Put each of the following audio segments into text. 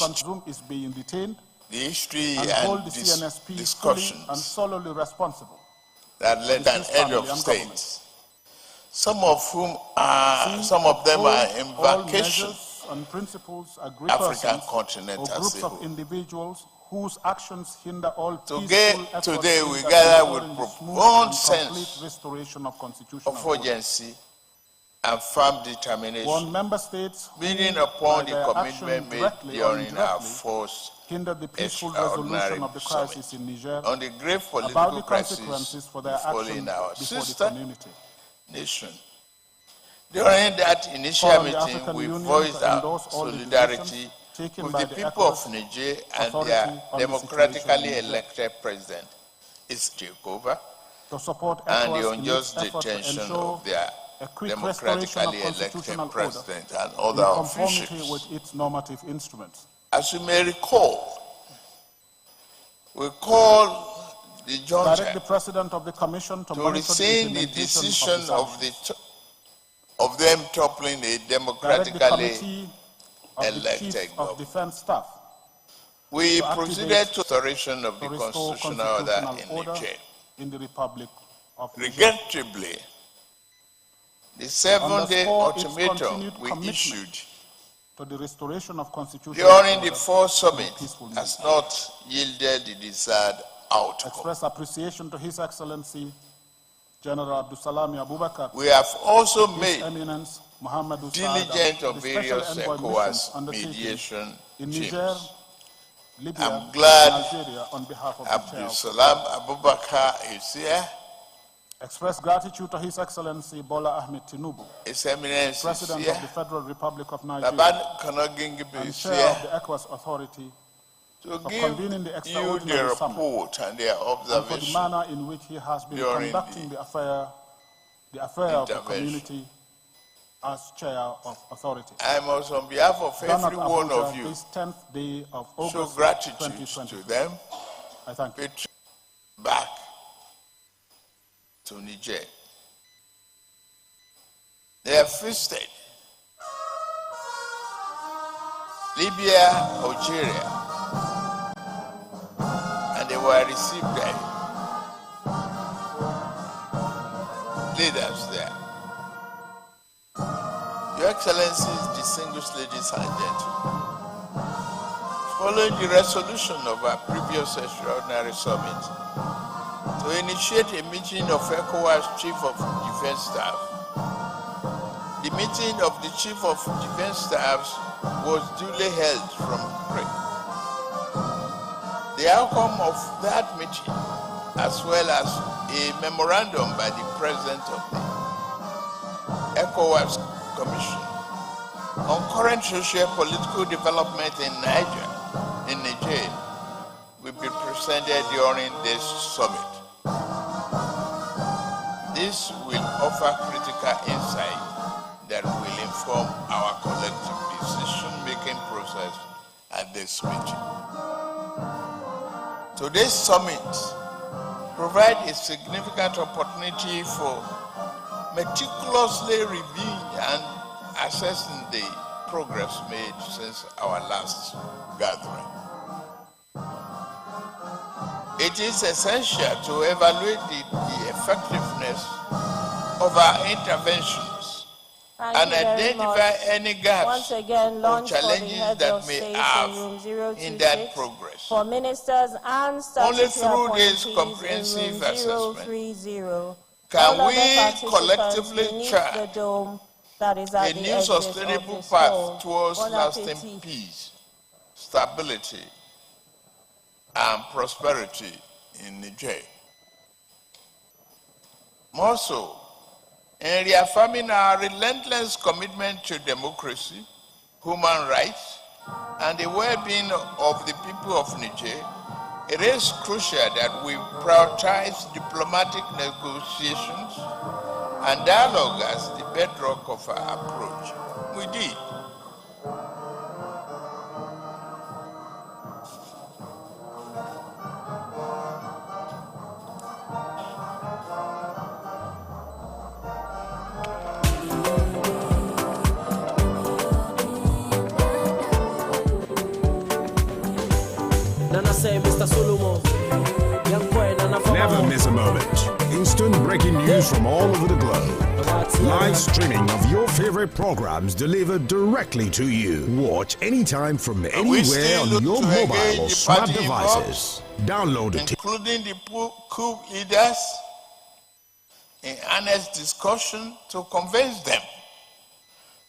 which is being detained the history and hold the CNSP discussions fully and solely responsible that led an head of state, some of them are in vacation, and principles agree African continent or as groups a of whole. individuals whose actions hinder all Today peaceful we efforts gather with in profound and sense complete restoration of constitutional of order. urgency and firm determination, One member states building who, upon by the their commitment made directly or during our indirectly, first hindered the peaceful extraordinary resolution of the summit crisis in Niger, on the grave about political the crisis consequences for their befalling action our before the sister community. nation. During that initial Call on the meeting, African we Union voiced to our endorse all the solidarity decisions taken with by the the people of Ecowas Niger and Authority their on the situation in democratically Niger, elected president, its takeover, to support and the Ecowas in unjust its effort to detention ensure of their a quick restoration of democratically elected constitutional order president and in other conformity officials. with its normative instruments. As you may recall, we called the Direct the junta President of the Commission to to monitor the rescind the implementation decision sanctions. of them toppling a Direct the democratically Committee of the elected Chiefs of government. Defense Staff We to proceeded to restoration of to the restore constitutional order in order Niger. in the Republic of Niger. Regrettably, the 7-day Underscore its ultimatum continued we commitment issued to the restoration of constitutional during order the fourth in a summit peaceful has manner. not yielded the desired outcome. Express appreciation to His Excellency General Abdulsalami Abubakar, We have also His made Eminence Muhammadu diligent Saad, of the Special various Envoy Ecowas missions undertaken mediation in teams. Niger, Libya, I'm glad and Algeria on behalf of the chair. Abdulsalam Abubakar is here. Express gratitude to His Excellency Bola Ahmed Tinubu, His Eminence is President here. of the Federal Republic of Nigeria Baba Kanagingbe and is Chair here of the Ecowas Authority, to for give convening the you extraordinary the summit report and their and for the observation. manner in which he has been during conducting the affair of the intervention. community as Chair of Authority. I must, on behalf of Done at every one Abuja, of you, this 10th day of show August gratitude 2020. to them, I thank you. pay tribute back to Niger. They have feasted Libya, Algeria, and they were received by leaders there. Your Excellencies, distinguished ladies and gentlemen, following the resolution of our previous extraordinary summit to initiate a meeting of Ecowas Chief of Defense Staff, the meeting of the Chief of Defense Staffs was duly held from Prague. The outcome of that meeting, as well as a memorandum by the President of the Ecowas Commission on current socio-political development in Niger, will be presented during this summit. This will offer critical insight that will inform our collective decision-making process at this meeting. Today's summit provides a significant opportunity for meticulously reviewing and assessing the progress made since our last gathering. It is essential to evaluate the effectiveness of our interventions and identify any gaps or challenges that may have hindered progress. For ministers and Only through this comprehensive assessment can we collectively chart a new sustainable path towards lasting peace, stability, and prosperity in Niger. More so, in reaffirming our relentless commitment to democracy, human rights, and the well-being of the people of Niger, it is crucial that we prioritize diplomatic negotiations and dialogue as the bedrock of our approach. We did. Nana say Mr. Solomon. Young boy, Nana for Never miss a moment. Instant breaking news from all over the globe. Live streaming of your favorite programs delivered directly to you. Watch anytime from anywhere on your mobile or smart devices. Download it. Including the coup leaders in honest discussion to convince them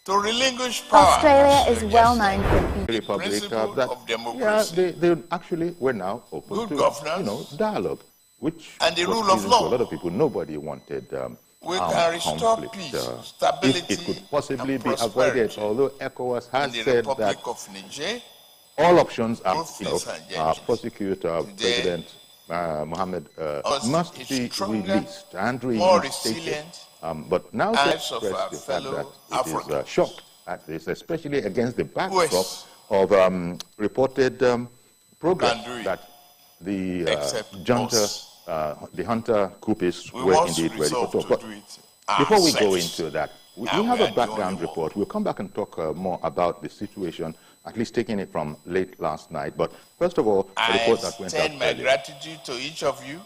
to relinquish power. Australia is well known for the Republic principle that, of democracy. Yeah, they actually were now open good to governance, dialogue, which and the was rule of law. To a lot of people, nobody wanted we can restore conflict, peace, stability, if it could possibly and be avoided. Although ECOWAS has said Republic that of Niger, all options are, prosecute today, President Mohammed must be released and more reinstated. resilient, But now to express of the our fact fellow that it is shocked at this, especially against the backdrop Yes. of reported progress that the junta, the hunter coupists were indeed ready for talk. But before we go into that, we have a background report. We'll come back and talk more about the situation, at least taking it from late last night. But first of all, a report that went out I extend my gratitude to each of you.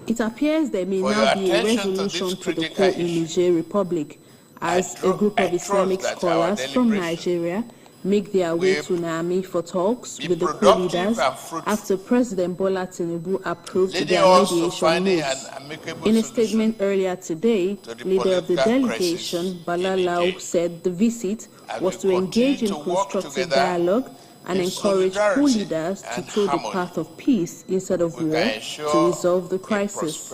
It appears there may now be a resolution to the coup in Niger Republic as a group of Islamic scholars from Nigeria make their way to Niamey for talks with the coup leaders after President Bola Tinubu approved their mediation moves. In a statement earlier today, leader of the delegation, Bala Lau, said the visit was to engage in constructive dialogue and encourage coup leaders to toe the path of peace instead of war to resolve the crisis.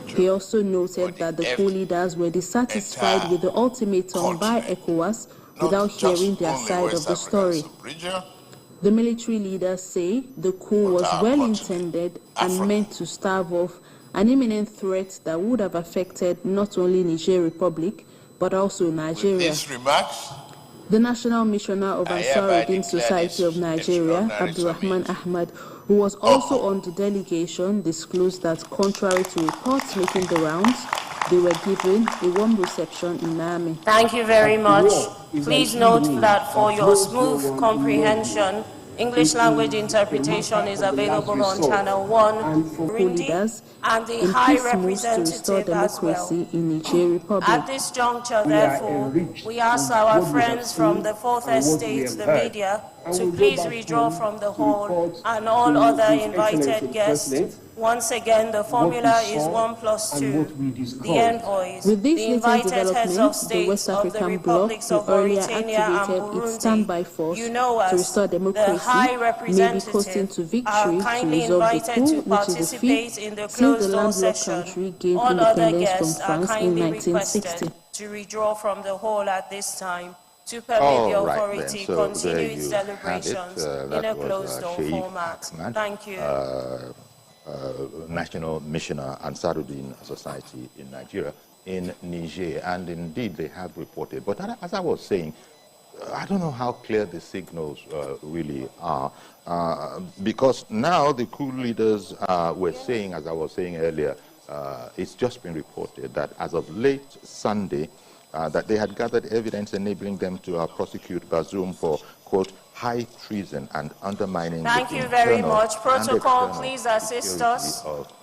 He also noted that the coup leaders were dissatisfied with the ultimatum by ECOWAS without hearing their side of the story. The military leaders say the coup was well-intended and meant to stave off an imminent threat that would have affected not only Niger Republic, but also Nigeria. The National Missioner of Ansar-Uddin Society of Nigeria, Abdurrahman Ahmad, who was also on the delegation, disclosed that contrary to reports making the rounds, they were given a warm reception in Niamey. Thank you very much. Please note that for your smooth comprehension, English language interpretation is available on Channel 1, Burundi, and the High Representative as well. In Niger Republic. At this juncture, therefore, we ask our friends from the Fourth Estate, the media, to please withdraw from the hall and all other invited guests. Once again, the formula is 1+2. The envoys, with this the invited heads of the states West of the African bloc, republics of earlier Mauritania and activated its standby Burundi, force you know to us, restore the democracy, High may be Representative, coasting to are victory to kindly resolve the invited coup, to which is the participate in the since the closed-door landlocked session. country gained All other independence guests from are France in kindly 1960. requested to withdraw from the hall at this time to permit the authority continue its celebrations in a closed-door format. Thank you. National Missioner Ansar-Uddin Society in Nigeria, in Niger, and indeed they have reported. But as I was saying, I don't know how clear the signals really are, because now the coup leaders were saying, as I was saying earlier, it's just been reported that as of late Sunday, that they had gathered evidence enabling them to prosecute Bazoum for, quote, high treason and undermining. Thank you very much. Protocol, please assist us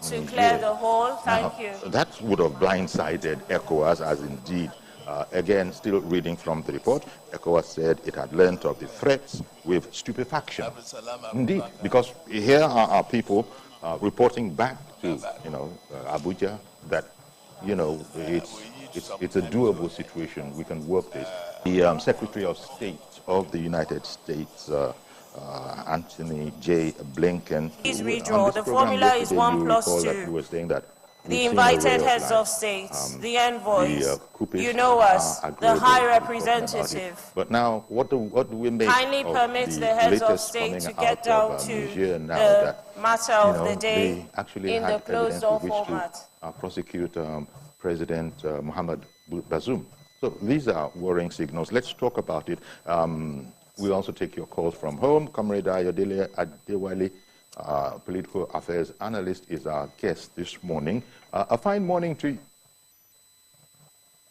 to clear the hall. Thank you. That would have blindsided ECOWAS, as indeed, again, still reading from the report, ECOWAS said it had learned of the threats with stupefaction. Indeed, because here are people reporting back to, Abuja that, it's a doable situation. We can work this. The Secretary of State of the United States, Anthony J. Blinken. Please withdraw. The formula is 1+2. Were saying that the invited heads of states, the envoys, you know us, the High Representative. But now, what do we make? Kindly permit the heads of state to get down to the matter of the day in the closed-door format. Prosecute President Mohammed Bazoum. So these are worrying signals. Let's talk about it. We'll also take your calls from home. Comrade Ayodele Adewale, political affairs analyst, is our guest this morning. A fine morning to you.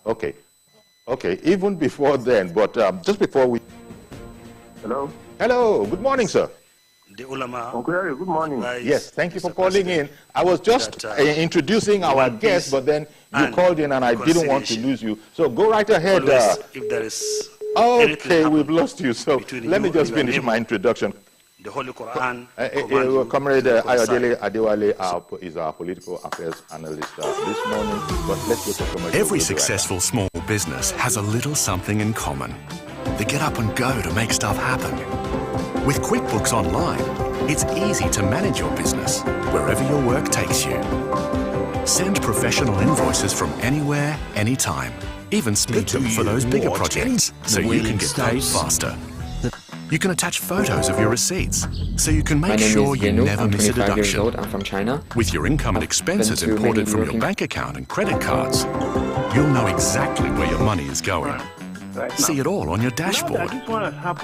Okay, even before then, but just before we... Hello? Hello, good morning, sir. the ulama. Okay, good morning. Yes, thank you for calling in. I was just introducing our guest, but then you called in and I didn't want to lose you. So go right ahead. If there is okay, we've lost you. So let me just finish my introduction. The Holy Quran. Comrade Ayodele Adewale is our political affairs analyst this morning. But let's get to commercial. Every successful small business has a little something in common. They get up and go to make stuff happen. With QuickBooks Online, it's easy to manage your business wherever your work takes you. Send professional invoices from anywhere, anytime. Even split them for those bigger projects so you can get paid faster. You can attach photos of your receipts so you can make sure you never miss a deduction. I'm from China. With your income and expenses imported from your bank account and credit cards, you'll know exactly where your money is going. See it all on your dashboard.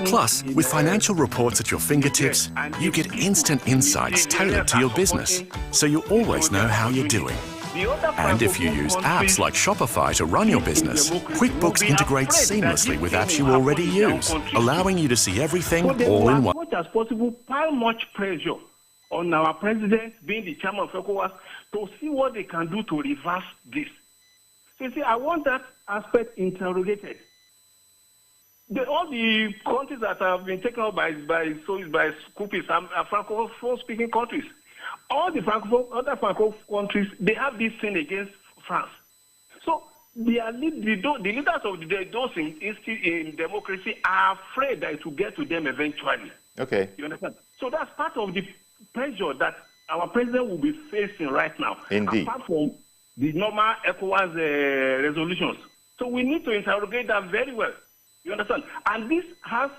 Plus, with financial reports at your fingertips, you get instant insights tailored to your business, so you always know how you're doing. And if you use apps like Shopify to run your business, QuickBooks integrates seamlessly with apps you already use, allowing you to see everything all in one. As much as possible, pile much pressure on our president, being the chairman of Ecowas, to see what they can do to reverse this. So you see, I want that aspect interrogated. All the countries that have been taken up by coupists are Francophone-speaking countries. All the other Francophone countries, they have this thing against France. So the leaders of those in democracy are afraid that it will get to them eventually. Okay. You understand? So that's part of the pressure that our president will be facing right now. Indeed. Apart from the normal ECOWAS resolutions. So we need to interrogate that very well. You understand? And this has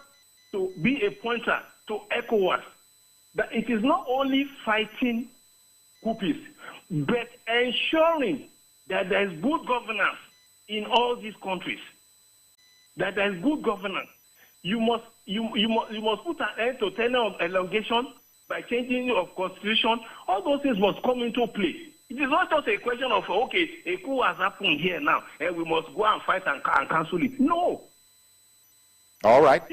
to be a pointer to ECOWAS that it is not only fighting coupists, but ensuring that there is good governance in all these countries. That there is good governance. You must put an end to tenure of elongation by changing of constitution. All those things must come into play. It is not just a question of, okay, a coup has happened here now, and we must go and fight and cancel it. No. All right.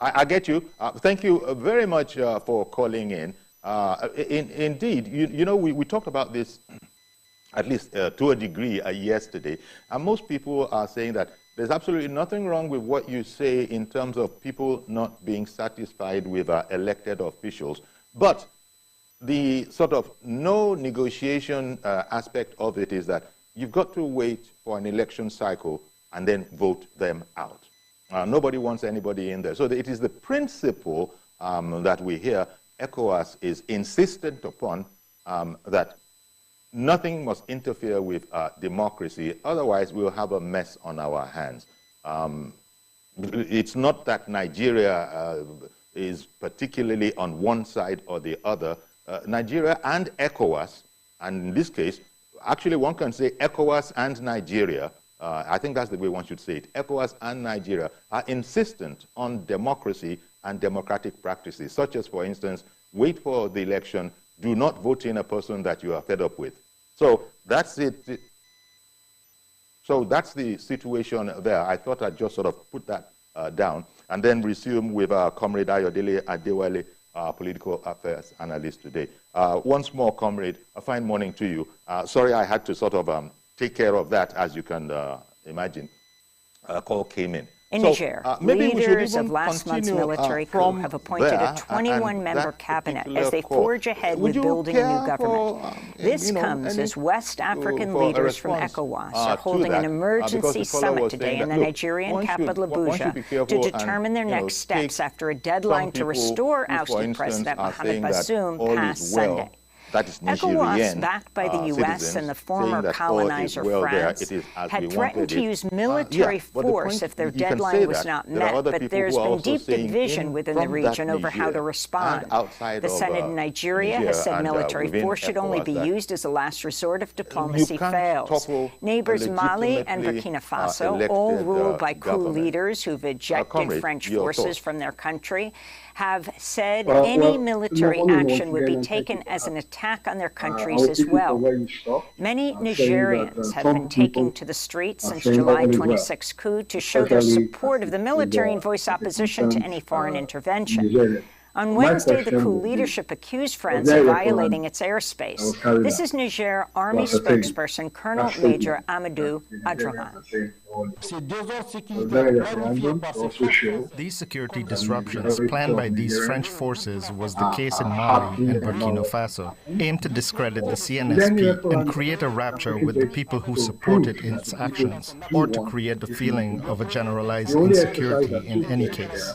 I get you. Thank you very much for calling in. Indeed, you know, we talked about this at least to a degree yesterday, and most people are saying that there's absolutely nothing wrong with what you say in terms of people not being satisfied with elected officials, but the sort of no negotiation aspect of it is that you've got to wait for an election cycle and then vote them out. Nobody wants anybody in there. So it is the principle that we hear ECOWAS is insistent upon, that nothing must interfere with democracy, otherwise we'll have a mess on our hands. It's not that Nigeria is particularly on one side or the other. Nigeria and ECOWAS, and in this case, actually one can say ECOWAS and Nigeria, I think that's the way one should say it. ECOWAS and Nigeria are insistent on democracy and democratic practices, such as, for instance, wait for the election, do not vote in a person that you are fed up with. So that's it. So that's the situation there. I thought I'd just sort of put that down and then resume with Comrade Ayodele Adewale, political affairs analyst today. Once more, Comrade, a fine morning to you. Sorry I had to sort of take care of that, as you can imagine. A call came in. In Niger, leaders of last month's military coup have appointed a 21-member cabinet as they forge ahead with building a new government. This comes as West African leaders from ECOWAS are holding an emergency summit today in the Nigerian capital Abuja to determine their next steps after a deadline to restore ousted President Mohamed Bazoum passed Sunday. ECOWAS, backed by the U.S. and the former colonizer France, had threatened to use military force if their deadline was not met, but there's been deep division within the region over how to respond. The Senate in Nigeria has said military force should only be used as a last resort if diplomacy fails. Neighbors Mali and Burkina Faso, all ruled by coup leaders who've ejected French forces from their country, have said any military action would be taken as an attack attack on their countries as well. Many Nigerians have been taking to the streets since July 26 coup to show their support of the military and voice opposition to any foreign intervention. On Wednesday, the coup leadership accused France of violating its airspace. This is Niger Army spokesperson Colonel Major Amadou Adraman. These security disruptions planned by these French forces was the case in Mali and Burkina Faso, aimed to discredit the CNSP and create a rupture with the people who supported its actions, or to create the feeling of a generalized insecurity in any case.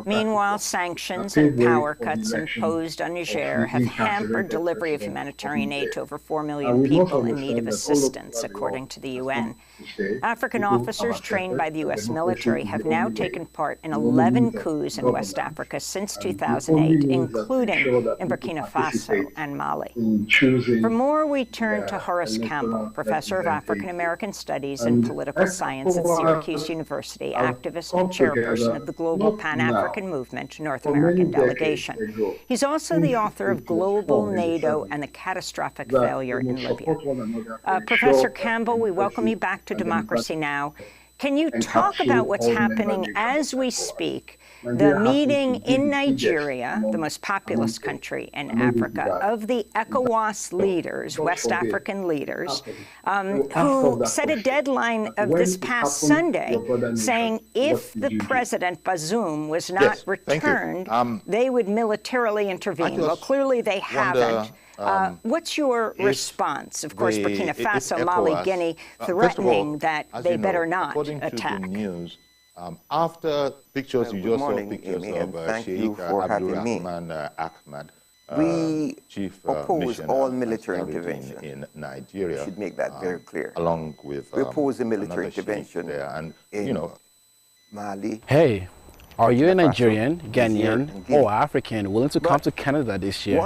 Meanwhile, sanctions and power cuts imposed on Niger have hampered delivery of humanitarian aid to over 4 million people in need of assistance, according to the UN. African officers trained by the U.S. military have now taken part in 11 coups in West Africa since 2008, including in Burkina Faso and Mali. For more, we turn to Horace Campbell, professor of African American Studies and Political Science at Syracuse University, activist and chairperson of the Global Pan-African Movement North American Delegation. He's also the author of Global NATO and the Catastrophic Failure in Libya. Professor Campbell, we welcome you back to Democracy Now! Can you talk about what's happening as we speak? The meeting in Nigeria, the most populous country in Africa, of the Ecowas leaders, West African leaders, who set a deadline of this past Sunday saying if the president Bazoum was not returned, they would militarily intervene. Well, clearly they haven't. What's your response? Of course, Burkina Faso, Mali, Guinea, threatening that they better not attack. To the news, after pictures, you just saw pictures of Sheikh Abdulrahman Ahmad, chief oppose all military intervention in Nigeria. We should make that very clear. Along with we oppose the military intervention there, and Mali. Hey. Are you a Nigerian, Ghanaian, or African willing to come to Canada this year?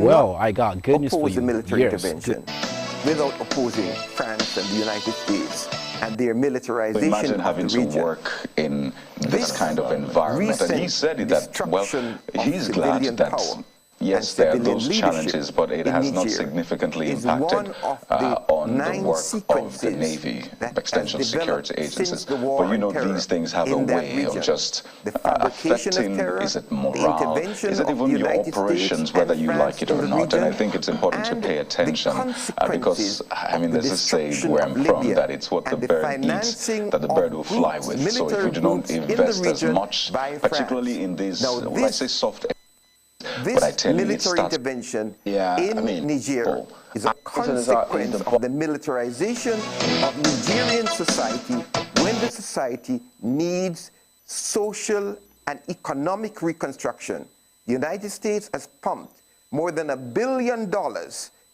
Well, I got good news for you. The military intervention without opposing France and the United States and their militarization. Imagine having to work in this kind of environment. And he said it that, well, he's glad that, yes, there are those challenges, but it has not significantly impacted on the work of the Navy, extension security agencies. But you know, these things have a way of just affecting, is it morale, is it even your operations, whether you like it or not? And I think it's important to pay attention because, I mean, there's a saying where I'm from that it's what the bird eats that the bird will fly with. So if you do not invest as much, particularly in these, when I say soft, this military intervention in Niger is a consequence of the militarization of Nigerian society when the society needs social and economic reconstruction. The United States has pumped more than $1 billion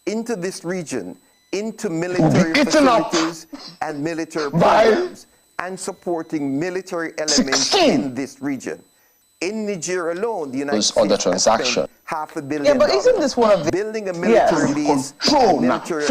into this region, into military facilities and military programs, and supporting military elements in this region. In Niger alone, the United States spent $500 million. Yeah, but isn't this one of the building a military base, military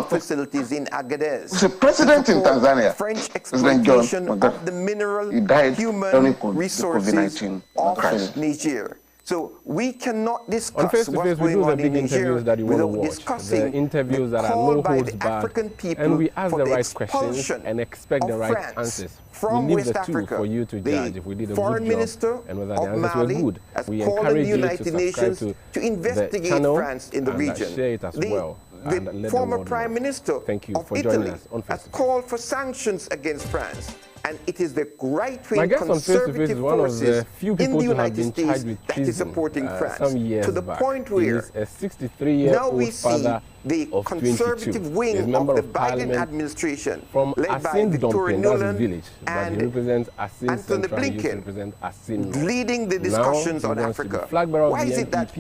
facilities in Agadez? The president in Tanzania, French exploitation of the mineral human resources of Niger. So we cannot discuss what's going on in Niger without discussing the interviews that are no holds barred, and we ask the right questions and expect the right answers. From we leave West the two Africa, for you to judge if we did a foreign good minister job and whether of the answers Mali were good. has We called on encourage the you United to Nations subscribe to the investigate channel France in the and region. share it as well. The former Prime Minister of Italy has called for sanctions against France. And it is the right-wing conservative forces in the United States that is supporting France. To the point where now we see the conservative wing of the Biden administration, led by Victoria Nuland and Anthony Blinken, leading the discussions on Africa. Why is it that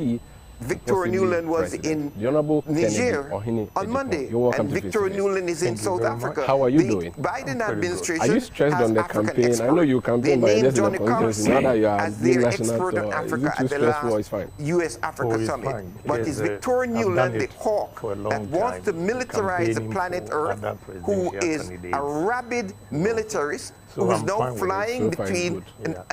Victoria Nuland was in Niger on Monday, and Victoria Nuland is in South Africa? How are you doing? Biden administration are you stressed on the campaign? I know you campaign, but it isn't the conference. Now you are as their expert on Africa at the last U.S.-Africa summit. But is Victoria Nuland the hawk that wants to militarize the planet Earth, who is a rabid militarist, who is now flying between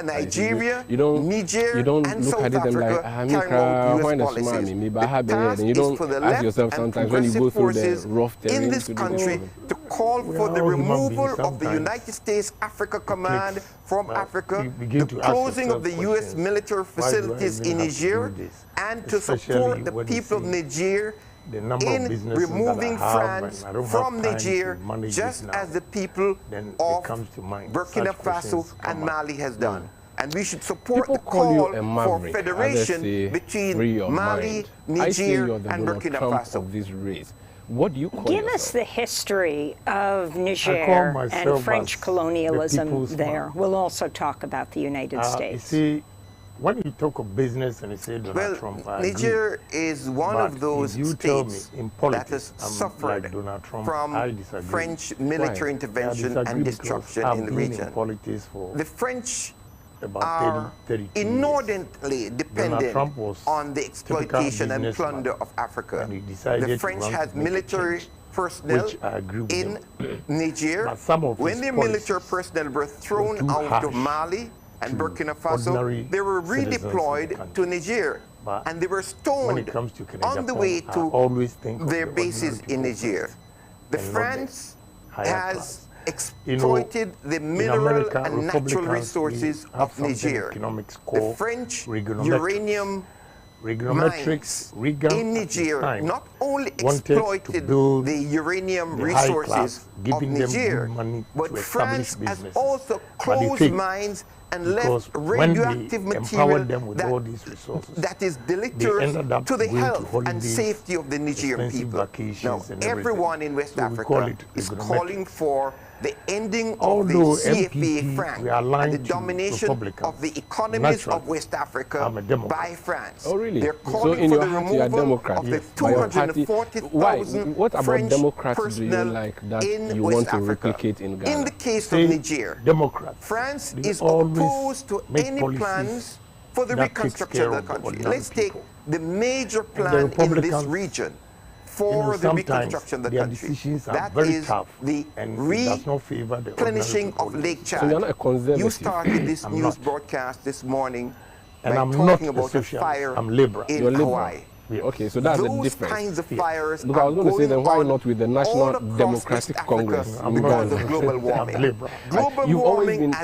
Nigeria, Niger, and South Africa, carrying out U.S. policies. The task is for the left and progressive forces in this country to call for the removal of the United States Africa Command from Africa, the closing of the U.S. military facilities in Niger, and to support the people of Niger in removing France from Niger, just as the people of Burkina Faso and Mali has done. And we should support the call for federation between Mali, Niger, and Burkina Faso. What do you call Give us the history of Niger and French colonialism there. We'll also talk about the United States. You see, when you talk of business and you say Donald Trump, Niger is one of those states that has suffered like Donald Trump, from French military intervention and destruction in the region. The French are inordinately dependent on the exploitation and plunder of Africa. The French had military personnel in Niger. When the military personnel were thrown out of Mali and Burkina Faso, they were redeployed to Niger. And they were stoned on the way to their bases in Niger. The France has exploited the mineral and natural resources of Niger. The French uranium mines in Niger not only exploited the uranium resources of Niger, but France has also closed mines and left radioactive material that is deleterious to the health and safety of the Nigerian people. Now, everyone in West Africa is calling for the ending of the CFA franc and the domination of the economies of West Africa by France. Oh, really? They're calling for the removal of the 240,000 French personnel in West Africa. In the case of Niger, France is opposed to any plans for the reconstruction of the country. Let's take the major plan in this region for the reconstruction of the country. That is the replenishing of Lake Chad. You started this news broadcast this morning by talking about a fire in Hawaii. Okay, so that's the difference. Those kinds of fires Look, I was going to say, then why not with the National Democratic Congress? Because of global warming. Global warming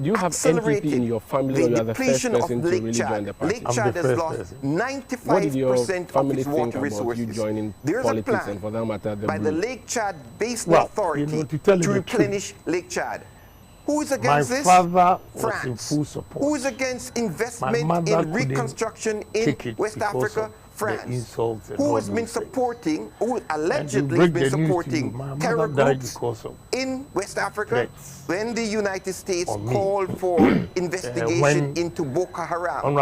do you have NPP in your family, or you are the first person to really join the party? Lake Chad has lost 95% of its water resources. You joining There's politics a plan and for that matter, by the Lake Chad Basin Authority to replenish Lake Chad. Who is against this? France. Who is against investment in reconstruction in West Africa? France. Who has been supporting, who allegedly has been supporting terror groups in West Africa when the United States called for investigation into Boko Haram.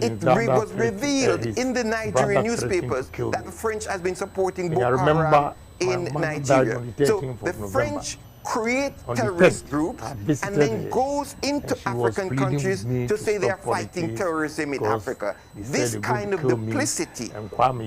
It was revealed in the Nigerian newspapers that the French has been supporting Boko Haram in Nigeria. So the French create terrorist groups and then goes into African countries to say they are fighting terrorism in Africa. This kind of duplicity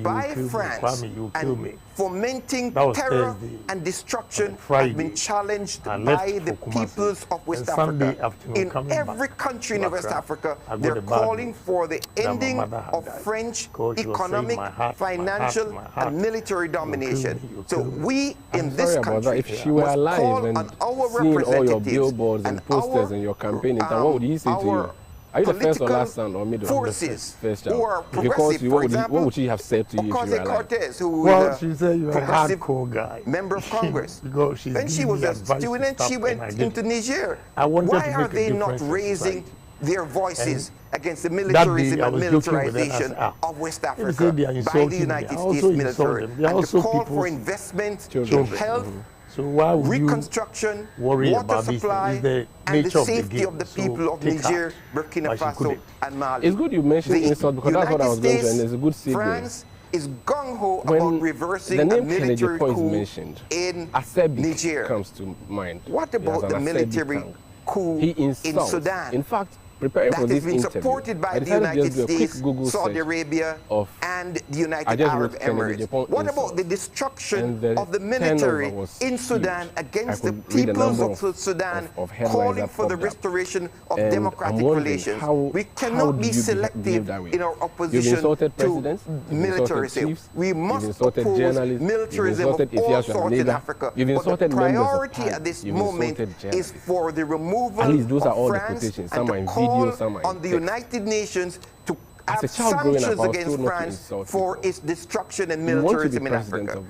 by France and fomenting terror and destruction has been challenged by the peoples of West Africa. In every country in West Africa, they're calling for the ending of French economic, financial, and military domination. So we in this country if she were alive and seeing all your billboards and posters and your campaign, what would he say to you? Are you the first or last son or middle? Forces first who are progressive, for example, what would she have said to you if you were alive? Cortez, who well, is she said you're a hardcore guy. Member of Congress. Because she's when she was a student, she went into Niger. Why are they not raising their voices against the militarism and militarization of West Africa by the United States military? And to call for investment in health, so why would reconstruction, water supply, and the safety of the people of Niger, Burkina Faso, and Mali? It's good you mentioned insult because that's what I was going to, and it's a good segue. France is gung-ho about reversing a military coup in Niger. Comes to mind. What about the military coup in Sudan? In fact, preparing that for has this been interview, supported by I the decided United to do a quick States, Google Saudi search Arabia, of and the United Arab Emirates. What about the destruction of the military in Sudan against the peoples of Sudan, calling for the restoration of democratic relations? We cannot be selective in our opposition to militarism. We must oppose militarism of all sorts in Africa. But the priority at this moment is for the removal of France and to call on the United Nations to have sanctions against France for its destruction and militarism in Africa.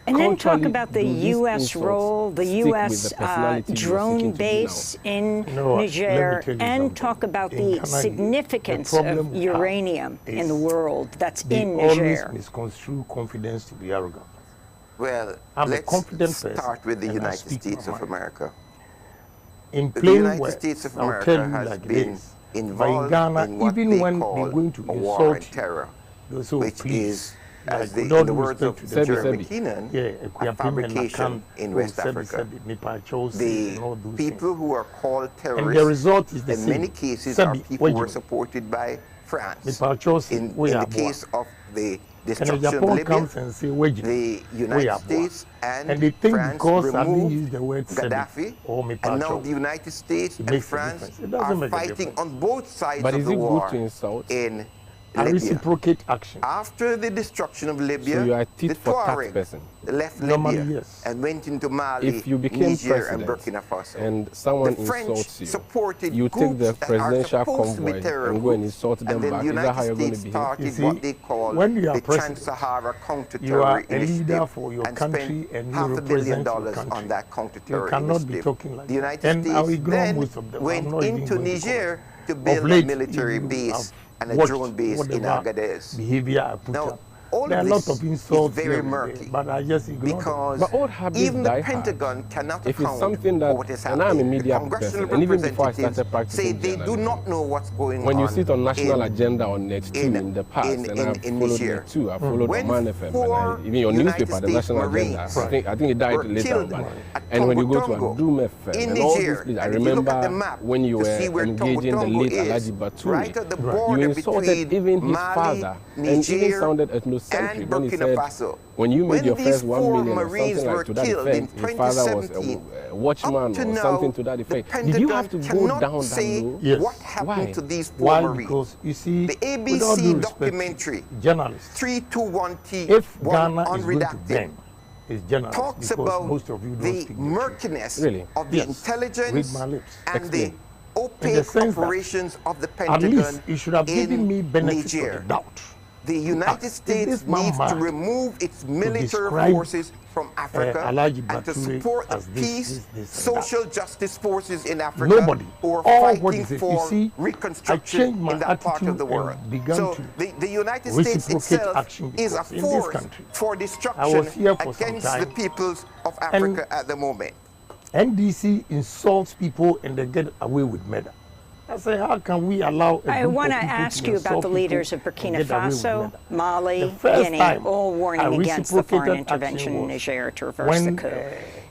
And then talk about the U.S. role, the U.S. drone base in Niger, and talk about the significance of uranium in the world that's in Niger. They always misconstrue confidence to be arrogant. Well, let's start with the United States of America. In the plain United words, States of I'll America tell you has like been this. involved Ghana, in what even they when call they're going to a war on insult terror, so which is, as like, in the words of Jeremy Keenan, a fabrication in West Africa. The people who are called terrorists, and the result is the in same. many cases, are people who are supported by France. In the case of the destruction of Libya, the United States and they think France because I didn't use removed the word Gaddafi, and now the United States and France are fighting on both sides of the war in Libya. Reciprocate action. After the destruction of Libya, So you are a the tit-for-tat Tuareg person. left Normally, Libya yes. and went into Mali, If you became Niger, and president Burkina Faso. and someone The French insults you, supported you take the groups that are presidential supposed to be convoy terror and go and groups, insult them and then back. the Is that how United you're going to States behave? started see, what they call when you are the president, Trans-Sahara you Counter-Terror are a Initiative leader for your and country spent and you $500 represent million your country. on that You counter-terror cannot initiative. be talking like The United that. And I States ignore then most of them. I'm went not even into going to Niger to Of build a late, military you base have and a watched drone base in whatever Agadez. behavior I put Now, up. all There are of a lot this of insults is very here and murky, there, but I just ignore because But old habits even the die hard. Pentagon cannot If it's account something for that, what is and I'm a happening. The media congressional person, and even before I representatives started practicing say they do journalism, not know what's going when on. you sit on national in agenda on Net 2 in the past, and I've followed Niger. Net 2, I've followed When Oman FM, four and even your United newspaper, the States National Agenda, Marines I think it died were later killed on. at And when you go to Tongo Adum FM, in and all Niger, these places, I and if you look at the remember map when you to were see where engaging the Tongo late is, Alhaji Baturi, right at the you border insulted between even his Mali, father, and Niger, even sounded ethnocentric and when he Burkina said, Faso. when you made When your these first 1 four million or Marines something were like to that killed effect, in his father was 2017, a watchman up to or now, something to that effect. the Did you Pentagon have to go cannot down that say low? Yes. what happened Why? to these four Why? Marines. Because you see, The with all due ABC respect, documentary, journalists, 321T, if Ghana is going to unredacted, bang, is journalists, talks because about most of you don't the speak murkiness Really? of the Yes. intelligence Read my lips. and Explain. the In the opaque sense that operations of the At Pentagon least you should have given in me benefit Niger. of the doubt. The United Is States this man needs to mad remove its military describe, forces from Africa Alhaji and to Bature support the as this, peace, this, and social justice forces in Africa Nobody. who are All what fighting is it? for You see, I reconstruction changed my in that part of attitude the world. and began So to the United States reciprocate itself action is a because in this force country, for I destruction was here for some against the time, peoples of Africa at the moment. NDC insults people and they get away with murder. I say, how can we allow a I group want of to people ask to you about insult the people leaders of and Burkina get away with Faso, murder? Mali, The first Guinea, time all I warning against the foreign reciprocated intervention action in was Niger to reverse the when, coup.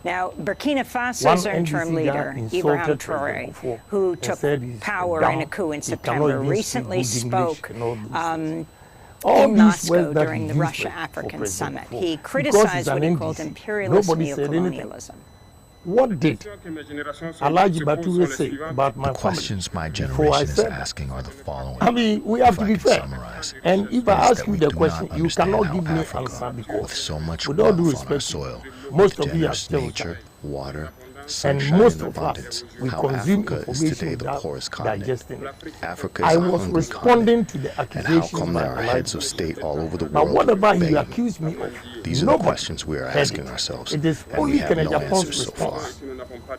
Now, Burkina one Faso's interim NDC guy leader, insulted Ibrahim President Traoré, Kufuor who and took said he's power down, in a coup in he cannot September, even speak recently good English spoke and all these things. in these Moscow words that during he the used Russia-African for summit. President He Kufuor, criticized because what he's he an called NDC, imperialist nobody said anything. neocolonialism. What did Alhaji Bature say about my The questions my family before generation I is said that? asking are the following. I mean, we have If to I be can fair. summarize, And if I it is ask that you we the do question, not you cannot understand give how me Africa, answer because, with so much with all due wealth on our respect, soil, most with of you are generous still nature, water, and sunshine, most and of abundance, us, we how consume Africa is information today the without poorest continent. digesting it. Africa is I a was hungry responding to the continent. And how accusations come by there are Alhaji heads of state all over the Now, world whatever you begging? accuse me of, These are the nobody questions we are heard asking it. ourselves, It is and we only have Kenya no Japan's answers so far. response.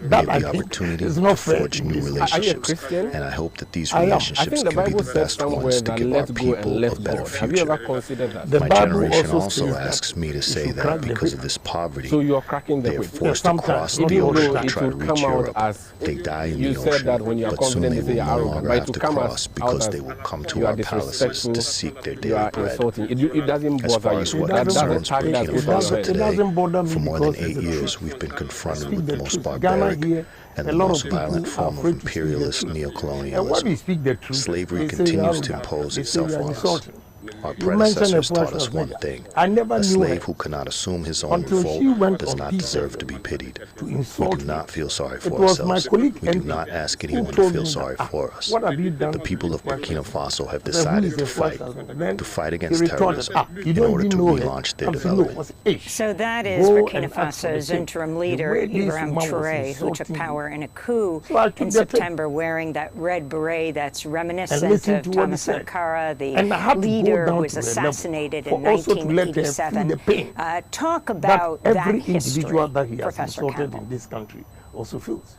We That have I the think opportunity is to not fair forge in new this relationships, Christian? and I hope that these I am. I relationships think the can be Bible the says best somewhere ones to that give let our go and people let a better God. Have you ever future. considered that? The My Bible generation also also says that asks me to you say should that crack the because whip. of this poverty, So you are cracking the they are whip. forced to sometimes cross not the all the ocean it would come out as they die in you the said ocean, that when you are but soon confident, they they say will you're no arrogant. longer But it have will to come out cross because they will come to you our are palaces to disrespectful, seek their you daily are bread. insulting. It doesn't As far bother as you. what That's a concerns tag that Burkina goes Faso ahead. today, for more than 8 years, we've been confronted with the most barbaric and the most violent form of imperialist neocolonialism. Slavery continues to impose itself on us. Our predecessors taught us one thing: a slave who cannot assume his own revolt does not deserve to be pitied. We do not feel sorry for ourselves. We do not ask anyone to feel sorry for us. The people of Burkina Faso have decided to fight against terrorism in order to relaunch their development. So that is Burkina Faso's interim leader, Ibrahim Traoré, who took power in a coup in September wearing that red beret that's reminiscent of Thomas Sankara, the leader who was assassinated in 1987. Talk about that individual that he has Professor insulted Campbell. in this country also feels.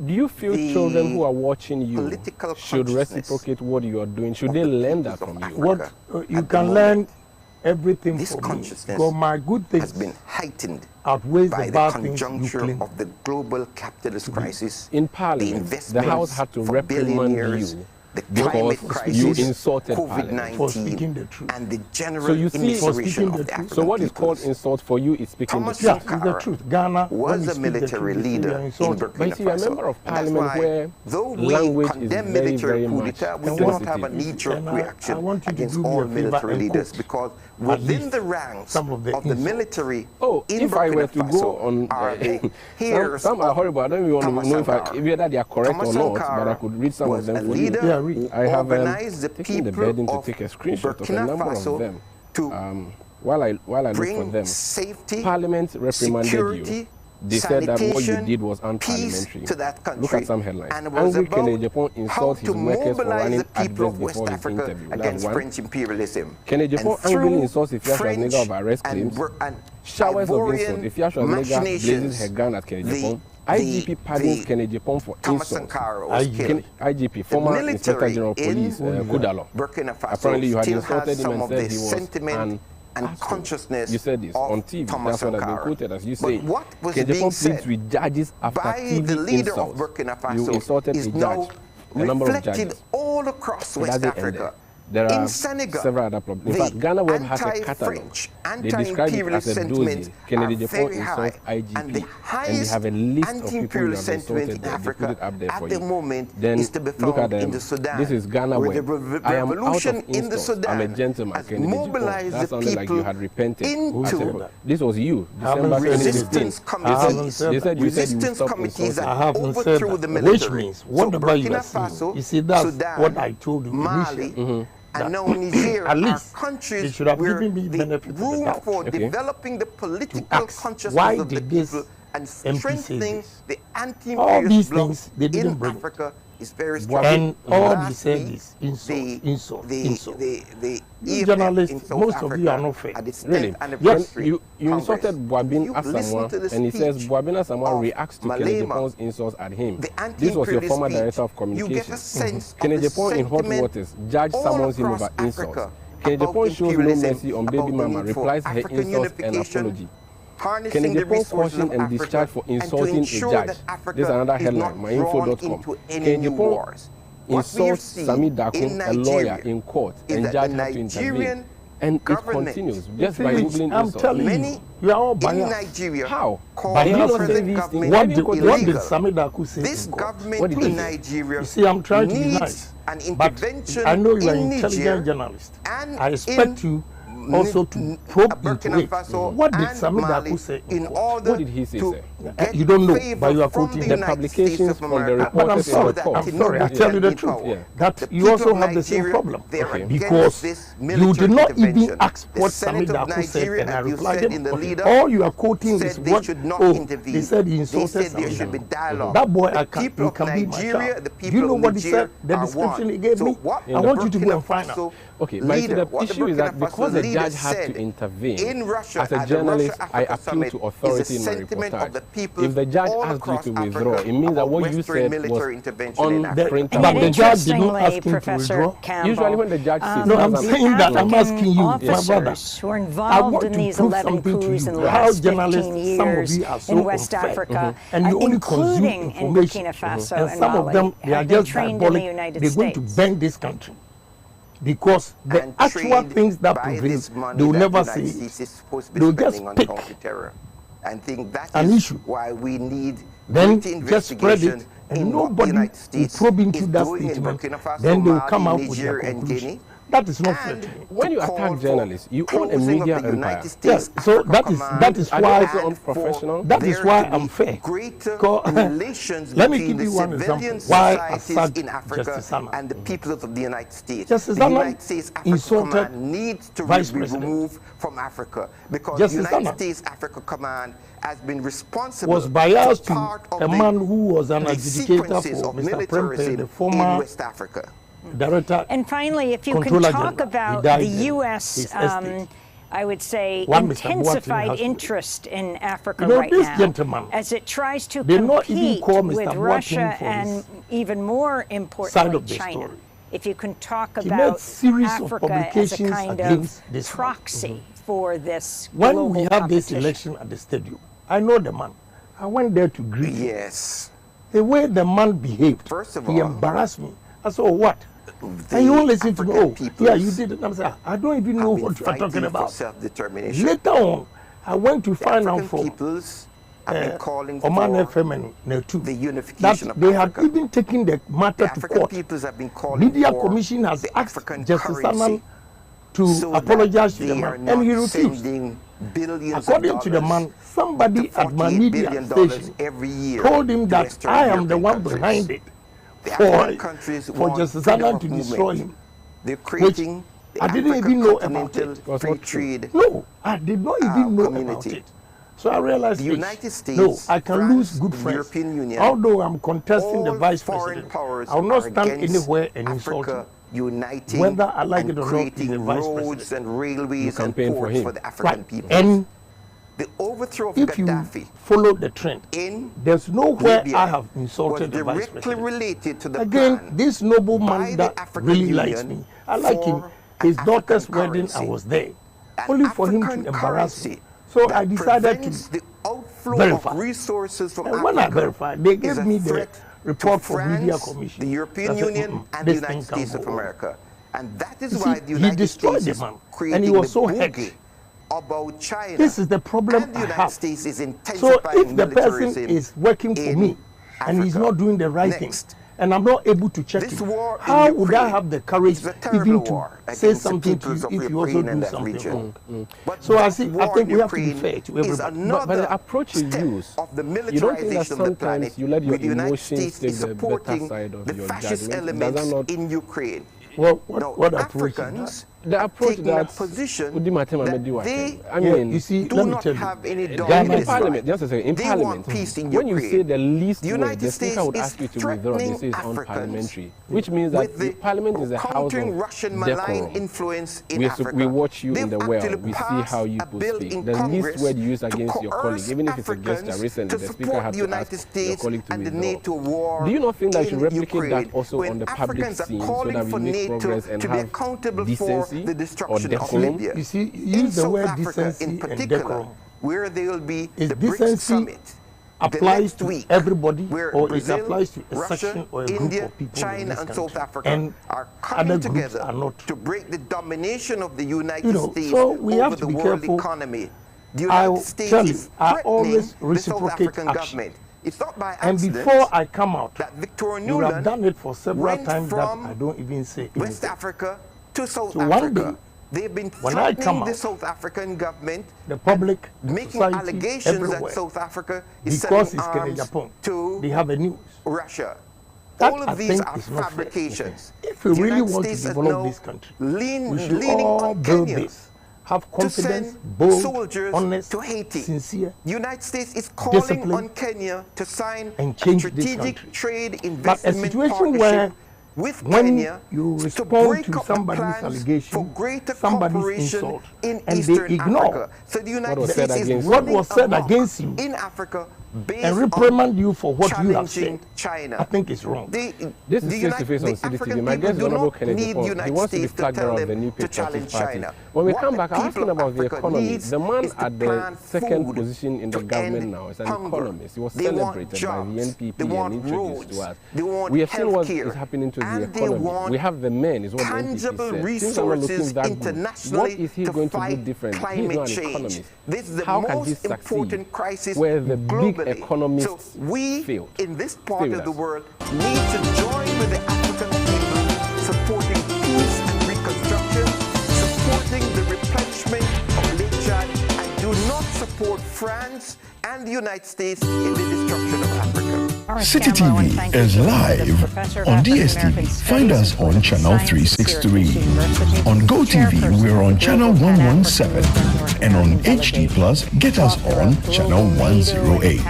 Do you feel children who are watching you should reciprocate what you are doing? Should they learn that from you? What you can learn everything from me. Because my good things has been heightened outweighs by the the bad things you conjuncture claim. of the global capitalist crisis. In Parliament, the House had to reprimand you the climate because crisis, you insulted Parliament. COVID-19, and the general So you see, immiseration of the African so what is called peoples. insult for you is speaking Thomas the truth. Sankara the truth. Ghana was a military leader in Burkina But you see, a member Faso. of And that's Parliament why, where though we language is condemn very, military very coup much d'etat, we do not have a sensitive. knee-jerk And I reaction want you to against do me all a favor military and leaders quote because at within least the ranks some of the military in if I were Burkina to go on, Faso are the heirs some are horrible. I don't even want to know if whether they are correct Thomas or not, Sankara but I could read some of was them a for leader you. who I have organized the taken the people burden to of take a screenshot of a Burkina number Faso of them. to While I look bring for them, safety, Parliament reprimanded security, you. They said that what you sanitation, did was peace unparliamentary. to that country. Look at some headlines. And it was Angry Kennedy about Japan how insults to his workers for mobilize running the people address of West before his Africa interview. That's against one. French imperialism. Kennedy Japan And angrily through insults Ifya Schwarzenegger of arrest claims. Showers of insult. Ifya Schwarzenegger blazes her gun at Kennedy Japan. IGP pardons Kennedy Japan for Thomas insults. Sankara was killed. IGP, former Inspector General of Police, Kudalo. Burkina Faso Apparently you had still insulted has him some and of said the he was sentiment and consciousness You said this of on TV. Thomas That's what has been Sankara. quoted as you But say. what was Kennedy being Japan pleads said with judges after by TV the leader insults. of Burkina You Faso insulted is a now judge, a number of reflected judges. all across It West doesn't end Africa. there. There are In Senegal, several other problems. In the fact, Ghana Web has a catalog. anti-French, They describe it as anti-imperialist a sentiments dossier. Kennedy are Japan very high, insults IGP. and the And they highest have a list of people you anti-imperialist have sentiment insulted in there. They put Africa it up there at for the you. moment Then is to be look at found in them. the Sudan. This is Ghana where Web. the I am out revolution of in the insults. I'm a Sudan gentleman, has Kennedy Japan. mobilized That the sounded like you people had repented. into This was you, December haven't said 2016. resistance committees. They said you Resistance stop committees insulting. I that haven't said overthrew that. the military. Which means, whatever you Burkina are saying, Faso, you see, that's Sudan, what I told you Mali, initially. and now Niger At are least they countries should have where given me the benefit of the room doubt. for Okay. developing the political ask, consciousness why of the did this people and MP say strengthening this? the All anti-imperialist these bloc things, they didn't in bring. Africa is very strong. And all he Lastly, said is insult, insult, insult. The You EFF journalists, in South most of you Africa are not fair. at its 10th Really? anniversary You Congress. insulted Boabin If you listen Asamoah, to the and he says speech Boabin Asamoah of reacts to Kennedy Malema, Japan's insults at him. the This was your anti-imperialist former speech, director of you communications. get a sense of Kennedy the Japan in hot sentiment waters, judge all summons him across over insults. Africa Kennedy about Japan shows no imperialism, mercy on baby about the mama, need for replies her African insults and unification, apology. harnessing Kennedy the Japan resources caution of and discharge Africa for and to insulting a ensure judge. that Africa This is another is headline, not drawn myinfo.com. into any Kennedy new Japan wars. What we have insults seen Sami in Dakun, a lawyer, Nigeria in court, is and that judge the had to intervene. Nigerian And it government, continues just by Felix, googling I'm insults. telling many you, you are all in biased. Nigeria How? call By the not present saying these government things, What did illegal. Sami Daku say? This in court? government What did he in say? Nigeria You see, I'm trying to be needs nice. an But intervention I know you are an in intelligent Niger journalist. and I expect you also to probe into Burkina it. Faso What did and Sami Mali Daku say in in court? order What did he say, to sir? get You don't know, favor but you are from quoting the the United publications States of from the America. But I'm reporters in sorry, the court. I'm sorry, I tell you the truth. Yeah. That The you people also of have the same Nigeria, problem. they are against Because this you military did not even intervention. ask The what Sami Senate of Daku said, Nigeria, and I as you replied said them. in the Okay. leader, All you are quoting said is they what should not They intervene. said he They insulted said there Sami should be Daku. dialogue. That boy, The I can, people he of can be my Nigeria, child. the Do you people know of what he Niger said? The are description one. he gave So me? what I want you to go Burkina and find out. Faso Okay, but the issue is that because the judge had to intervene, in Russia, as a journalist, I appeal to authority in my reportage. If the judge asked you to withdraw, it means that what you said was unprintable. But the judge did not ask him to withdraw. Usually when the judge says... No, I'm saying that I'm asking you, my brother. Who are involved in these 11 coups in the last 15 years in West Africa, including in Burkina Faso and some of them, they are just diabolic. They're going to bend this country. Because the actual things that prevail, they will never say it. They'll just pick an issue. Why we need then just spread it, and nobody will probe into that statement. Then they will come out with their conclusion. That is not fair to me. When you attack journalists, you own a media empire. Yes, so that is why unprofessional. That is why I'm fair. Let me give you one example. Why I sacked Justice Annan and the people of the United States. Justice Annan insulted needs to Vice be President. removed from Africa because Justice the United Annan States Africa Command has been responsible was biased to of a man who was an adjudicator for of Mr. Prempeh, the in former West Africa. director. And finally, if you can talk about the U.S., I would say, intensified interest in Africa right now, as it tries to compete with Russia and even more importantly, China. If you can talk about Africa as a kind of proxy for this global When we had this election at the stadium, I know the man. I went there to greet him. Yes. The way the man behaved, first of he all, embarrassed me. I said, oh, what? And you won't listen to me. Oh, yeah, you did it. I'm saying, I don't even know what you are talking about. Self-determination. Later on, I went to find out from Oman FM and Netu that they had even taken the matter to court. Media Commission has asked Justice Annan to apologize to the man, and he refused. According to the man, somebody at my media station told him that I am the one behind it for Justice Annan to destroy him. They're creating I didn't even know about it. No, I did not even know about it. So I realized, the United States, no, I can France, lose good friends. European Union, although I'm contesting the vice president, I will not stand anywhere and insult him. Uniting whether I like it or not, he's the vice roads president. and railways and campaign ports for the African people. And the overthrow of if Gaddafi you follow the trend, there's nowhere Libya I have insulted the vice directly president. related to the Again, plan this noble by man the that African really Union likes me. I like him. His daughter's wedding, I was there. Only for him to embarrass me. So I decided to verify. Of resources from And when I Africa verified, they is gave a me the threat report to from Media France, Commission. the European I said, Union, and the this United thing States can't of go on. America. And that is You why see, the he United destroyed States the is man, creating and he was so the hurt. about China. This is the problem and the I United have. States is So intensifying if the person militarism is working for me and he's not doing the right thing, and I'm not able to check This him, war in how would I Ukraine have the courage is a terrible even to war say against the something to peoples you of if you also Ukraine and do that something region. wrong? But So I that think war in we have to be Ukraine fair to is everybody. But the approach you use, of the you don't think that militarization of the planet, sometimes you let your with the United emotions States take is the better supporting side of the your fascist judgment? Does that elements not... in Ukraine. What Africans the approach taking a that position that they I mean, you see, do let me not tell you, have any in dominance. Parliament, just a second, in They Parliament, want peace in when you Ukraine. say the least The word, United the States Speaker would is ask you to withdraw. This is threatening unparliamentary, which means that with the Parliament is a house countering of Russian malign decorum. influence in Africa. We watch you in They've the well. actually We see passed how you a bill speak. in The least Congress word you use against to your colleague, coerce even if it's a gesture Africans recently, to the Speaker support had the to United ask your States colleague to and the withdraw. NATO war. Do you not think that you should in replicate Ukraine, that also when on the public Africans are scene so calling that we for make NATO progress and to be have accountable for decency the or destruction of decorum? Libya? You see, you In use the South word Africa, decency in and particular, decorum. where there will be Is the BRICS decency summit applies next to week, everybody, where or Brazil, it applies to a Russia, section or a group India, of people in China, this and country? South Africa And are other coming groups together are not. to break the domination of the United States So we over have to the be world careful. economy. The I United States tell you, is I threatening always the South reciprocate African action. government. It's not by And accident before I come out, that Victor you have Nuland done it for several went times that from I don't even say anything. West Africa to South So one Africa. day, They've been when I come threatening the out, South African government, the public, making society, allegations everywhere, that South Africa is because selling it's Kenya arms Japan, to they have a news. Russia. That All I of these think are is not fair. fabrications. If we The really United want to States is develop now this country, leaning we should on all build Kenya this. Have to confidence, send bold, soldiers honest, to Haiti. sincere, The United States is calling discipline, on Kenya to sign and a change this strategic country. trade But a investment situation partnership where with when Kenya you respond to somebody's allegation, somebody's insult, and they ignore so the United what was said against you in Africa and reprimand you for what you have said, China. I think it's wrong. This is face-to-face on CDTV. My guest is Honorable Kennedy Pond. He wants to be flag bearer of the new Patriotic Party. When we come back, I'm asking about the economy. The man at the second position in the government now is an economist. He was celebrated by the NPP and introduced to us. We have seen what is happening to the economy. We have the men, is what the NPP said. Things are not looking that good. What is he going to do different? He's not an economist. How can he succeed where the big economists failed? In this part of the world need to join with the African people supporting peace and reconstruction, supporting the replenishment of Lake Chad, and do not support France and the United States in the destruction of Africa. City TV is live on DSTV. Find us on channel 363. On GoTV, we're on channel 117. And on HD Plus, get us on channel 108.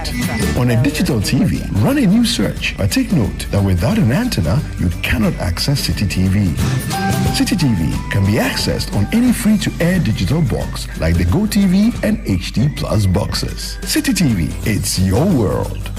On a digital TV, run a new search, but take note that without an antenna, you cannot access City TV. City TV can be accessed on any free-to-air digital box like the GoTV and HD Plus boxes. City TV, it's your world.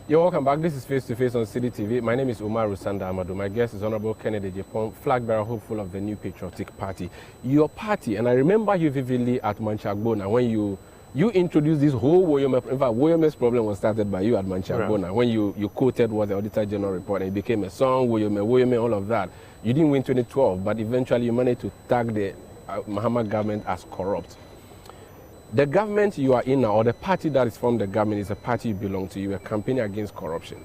You're welcome back. This is Face to Face on City TV. My name is Umar Rusanda Amadou. My guest is Honorable Kennedy Japon, flag bearer hopeful of the new Patriotic Party. Your party, and I remember you vividly at Manchagbona when you introduced this whole Woyome. In fact, Woyome's problem was started by you at Manchagbona when you quoted what the Auditor General report, and it became a song, Woyome, all of that. You didn't win 2012, but eventually you managed to tag the Mahama government as corrupt. The government you are in now, or the party that is from the government, is a party you belong to. You are campaigning against corruption.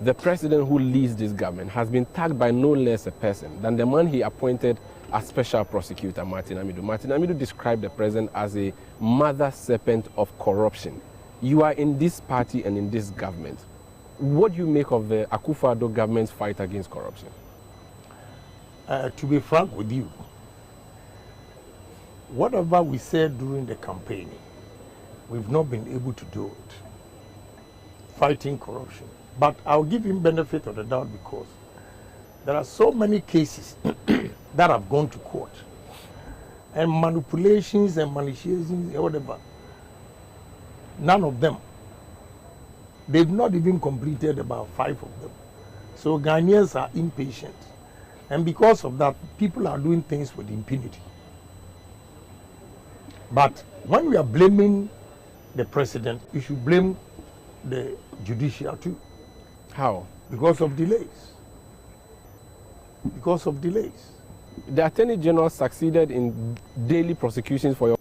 The president who leads this government has been tagged by no less a person than the man he appointed as special prosecutor, Martin Amidu. Martin Amidu described the president as a mother serpent of corruption. You are in this party and in this government. What do you make of the Akufo-Addo government's fight against corruption? To be frank with you, whatever we said during the campaign, we've not been able to do it, fighting corruption. But I'll give him benefit of the doubt because there are so many cases that have gone to court and manipulations and maliciations and whatever. None of them. They've not even completed about 5 of them. So Ghanaians are impatient. And because of that, people are doing things with impunity. But when we are blaming the president, you should blame the judicial too. How? Because of delays. Because of delays. The Attorney General succeeded in daily prosecutions for your...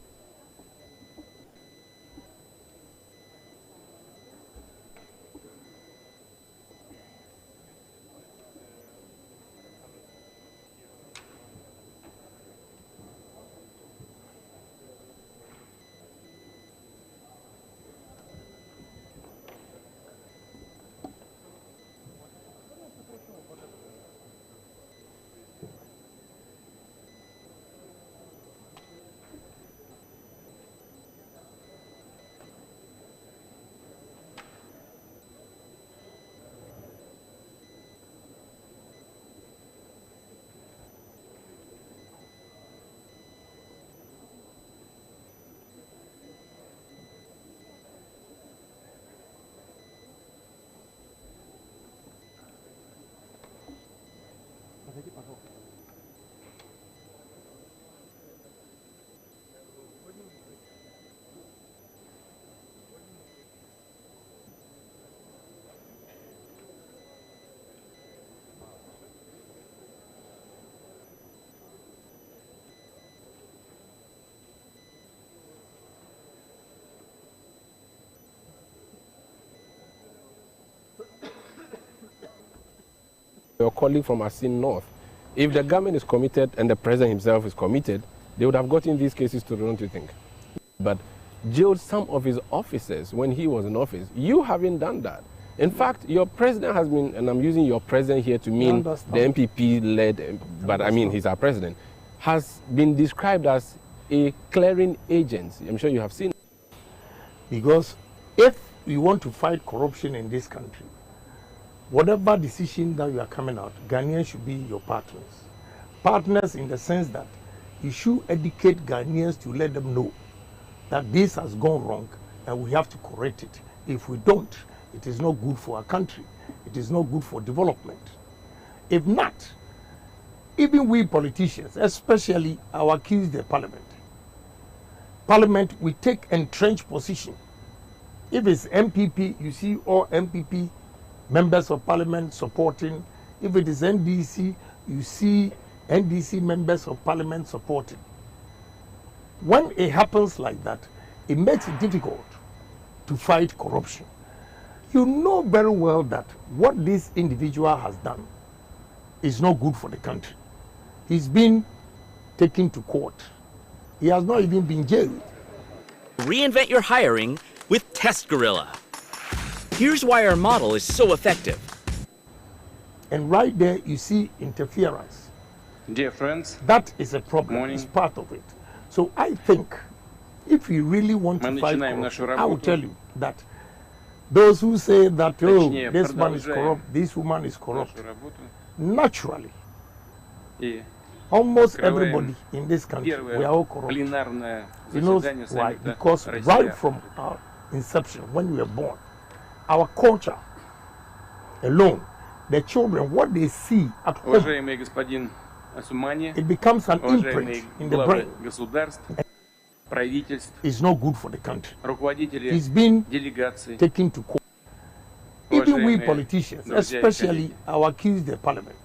Your colleague from Asin North. If the government is committed and the president himself is committed, they would have gotten these cases to, don't you think? But jailed some of his officers when he was in office. You haven't done that. In fact, your president has been, and I'm using your president here to mean the MPP-led, but I mean he's our president, has been described as a clearing agent. I'm sure you have seen. Because if we want to fight corruption in this country, whatever decision that you are coming out, Ghanaians should be your partners. Partners in the sense that you should educate Ghanaians to let them know that this has gone wrong and we have to correct it. If we don't, it is not good for our country. It is not good for development. If not, even we politicians, especially our accused the Parliament, we take entrenched position. If it's MPP, you see all MPP members of Parliament supporting. If it is NDC, you see NDC members of Parliament supporting. When it happens like that, it makes it difficult to fight corruption. You know very well that what this individual has done is not good for the country. He's been taken to court. He has not even been jailed. Reinvent your hiring with Test Gorilla. Here's why our model is so effective. And right there you see interference. Dear friends, that is a problem. It's part of it. So I think if we really want to fight corruption, I will tell you that those who say that, oh, this man is corrupt, this woman is corrupt, naturally, almost everybody in this country, we are all corrupt. You know why? Because right from our inception, when we were born, our culture alone, the children, what they see at home, it becomes an imprint in the brain. It's not good for the country. It's been taken to court. Even we politicians, especially our accused the Parliament,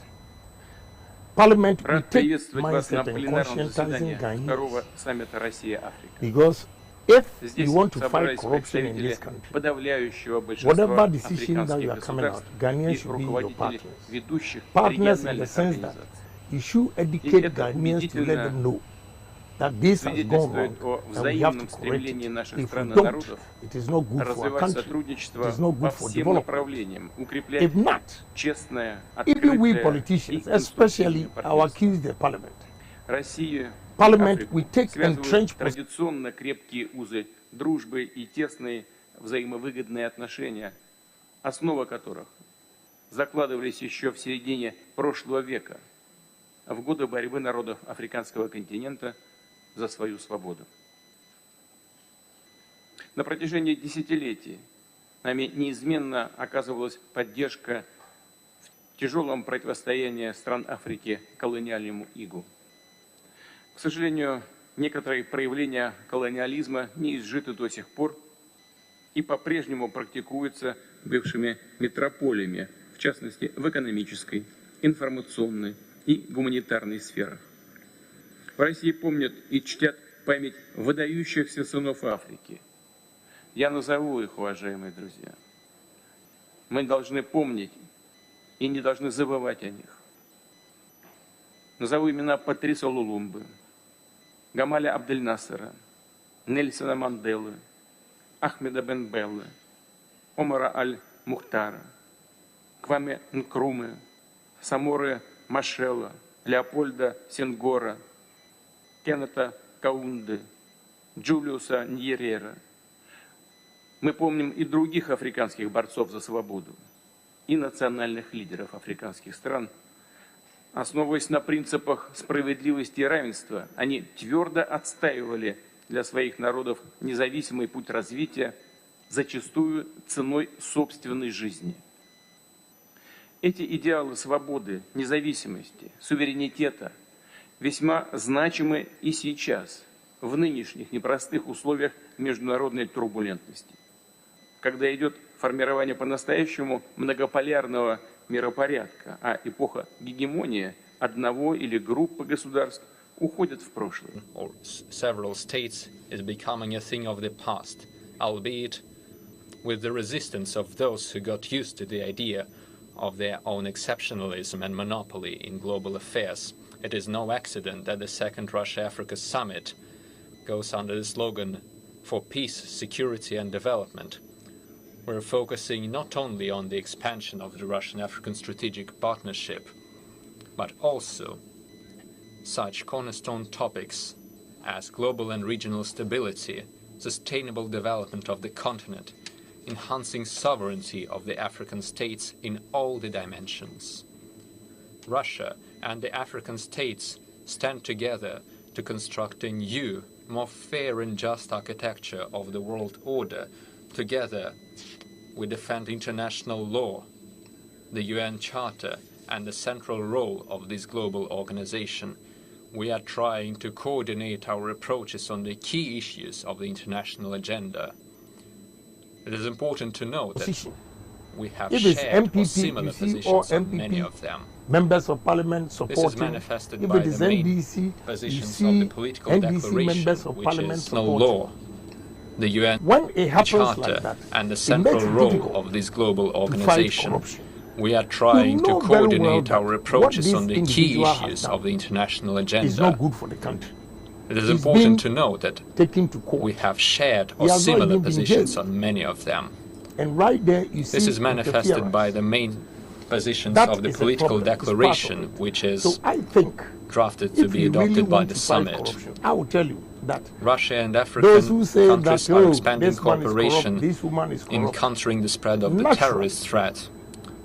we take mindset and conscientizing Ghanaians. Because if you want to fight corruption in this country, whatever decision that you are coming out, Ghanaians should be your partners. Partners in the sense that you should educate Ghanaians to let them know that this has gone wrong and we have to correct it. If we don't, it is not good for our country. It is not good for development. If not, even we politicians, especially our accused the Parliament, we take entrenched традиционно крепкие узы дружбы и тесные взаимовыгодные отношения, основа которых закладывались еще в середине прошлого века, в годы борьбы народов африканского континента за свою свободу. На протяжении десятилетий нами неизменно оказывалась поддержка в тяжелом противостоянии стран Африки колониальному игу. К сожалению, некоторые проявления колониализма не изжиты до сих пор и по-прежнему практикуются бывшими метрополиями, в частности, в экономической, информационной и гуманитарной сферах. В России помнят и чтят память выдающихся сынов Африки. Я назову их, уважаемые друзья. Мы должны помнить и не должны забывать о них. Назову имена Патриса Лулумбы, Гамаля Абдель-Насера, Нельсона Манделы, Ахмеда Бен-Беллы, Омара Аль-Мухтара, Кваме Нкрумы, Саморы Машела, Леопольда Сенгора, Кеннета Каунды, Джулиуса Ньерера. Мы помним и других африканских борцов за свободу, и национальных лидеров африканских стран. Основываясь на принципах справедливости и равенства, они твердо отстаивали для своих народов независимый путь развития, зачастую ценой собственной жизни. Эти идеалы свободы, независимости, суверенитета весьма значимы и сейчас, в нынешних непростых условиях международной турбулентности, когда идет формирование по-настоящему многополярного миропорядка, а эпоха гегемонии одного или группы государств уходит в прошлое. Several states is becoming a thing of the past, albeit with the resistance of those who got used to the idea of their own exceptionalism and monopoly in global affairs. It is no accident that the second Russia-Africa summit goes under the slogan for peace, security and development, We're focusing not only on the expansion of the Russian-African strategic partnership, but also such cornerstone topics as global and regional stability, sustainable development of the continent, enhancing sovereignty of the African states in all the dimensions. Russia and the African states stand together to construct a new, more fair and just architecture of the world order. Together, we defend international law, the UN Charter, and the central role of this global organization. We are trying to coordinate our approaches on the key issues of the international agenda. It is important to note that we have shared or similar positions on many of them. Members of parliament supporting. This is manifested by the main positions of the political declaration, which is no law, the UN Charter, and the central role of this global organization. We are trying to coordinate our approaches on the key issues of the international agenda. It's not good for the country. It is important to note that we have shared or similar positions on many of them. And right there, you see this is manifested by the main positions of the political declaration, which is drafted to be adopted by the summit. I will tell you that Russia and African countries are expanding cooperation in countering the spread of the terrorist threat,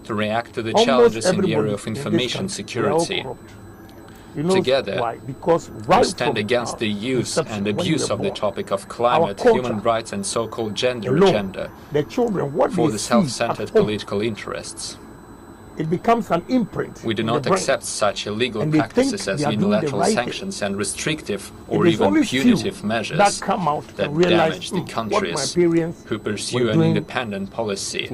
to react to the challenges in the area of information security. Together, we stand against the use and abuse of the topic of climate, human rights, and so-called gender agenda for the self-centered political interests. It becomes an imprint. We do not accept such illegal practices as unilateral sanctions and restrictive or even punitive measures that damage the countries who pursue an independent policy,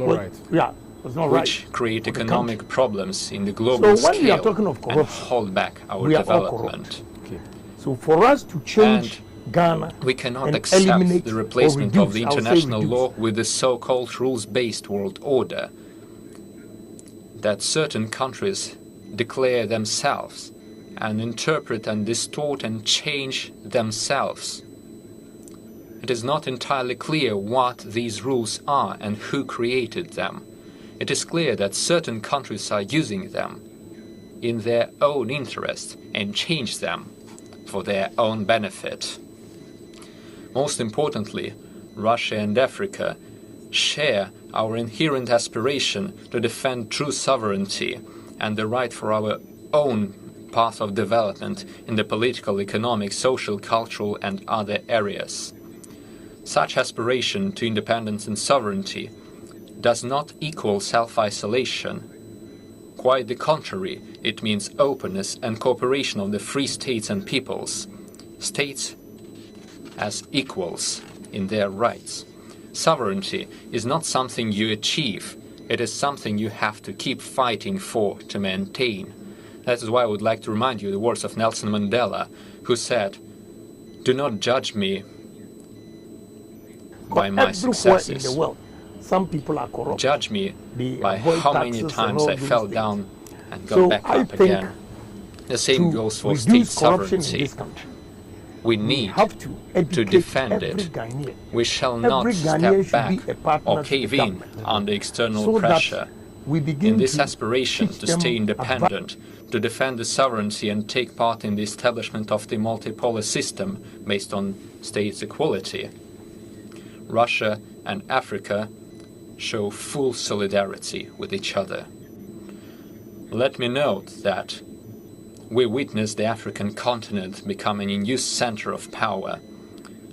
which create economic problems in the global scale and hold back our development. So for us to change Ghana, we cannot accept the replacement of the international law with the so-called rules-based world order that certain countries declare themselves and interpret and distort and change themselves. It is not entirely clear what these rules are and who created them. It is clear that certain countries are using them in their own interest and change them for their own benefit. Most importantly, Russia and Africa share our inherent aspiration to defend true sovereignty and the right for our own path of development in the political, economic, social, cultural, and other areas. Such aspiration to independence and sovereignty does not equal self-isolation. Quite the contrary, it means openness and cooperation of the free states and peoples, states as equals in their rights. Sovereignty is not something you achieve, it is something you have to keep fighting for to maintain. That is why I would like to remind you the words of Nelson Mandela, who said, "Do not judge me by my successes. In the world, some people are corrupt. Judge me by how many times I fell down and got back up again." The same goes for state sovereignty. We need to defend it. We shall not step back or cave in under external pressure. In this aspiration to stay independent, to defend the sovereignty and take part in the establishment of the multipolar system based on states' equality, Russia and Africa show full solidarity with each other. Let me note that we witness the African continent becoming a new center of power.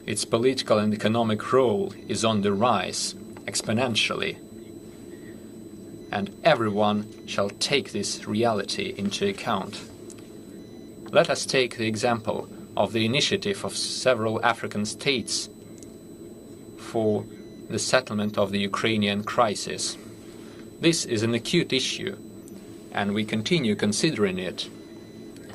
Its political and economic role is on the rise exponentially, and everyone shall take this reality into account. Let us take the example of the initiative of several African states for the settlement of the Ukrainian crisis. This is an acute issue, and we continue considering it.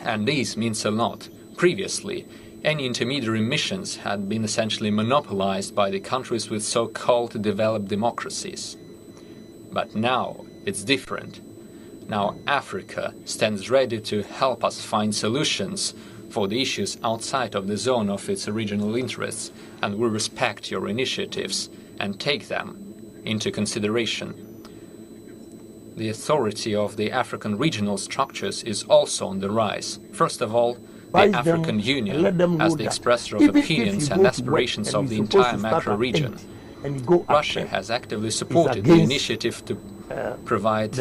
And this means a lot. Previously, any intermediary missions had been essentially monopolized by the countries with so-called developed democracies. But now it's different. Now Africa stands ready to help us find solutions for the issues outside of the zone of its original interests, and we respect your initiatives and take them into consideration. The authority of the African regional structures is also on the rise. First of all, the African Union as the expressor of opinions and aspirations of the entire macro-region. Russia has actively supported the initiative to provide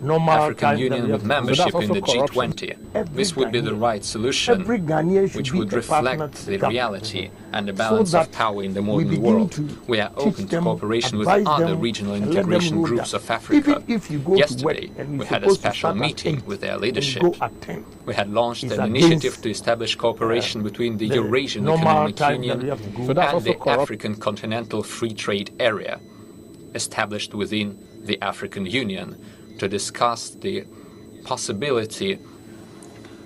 African Union with membership in the G20. This would be the right solution, which would reflect the reality and the balance of power in the modern world. We are open to cooperation with other regional integration groups of Africa. Yesterday, we had a special meeting with their leadership. We had launched an initiative to establish cooperation between the Eurasian Economic Union and the African Continental Free Trade Area, established within the African Union, to discuss the possibility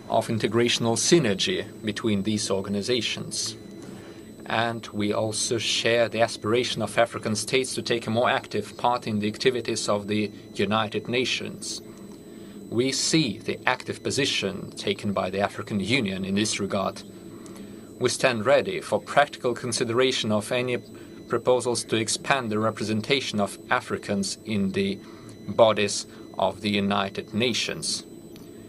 of integrational synergy between these organizations. And we also share the aspiration of African states to take a more active part in the activities of the United Nations. We see the active position taken by the African Union in this regard. We stand ready for practical consideration of any proposals to expand the representation of Africans in the bodies of the United Nations,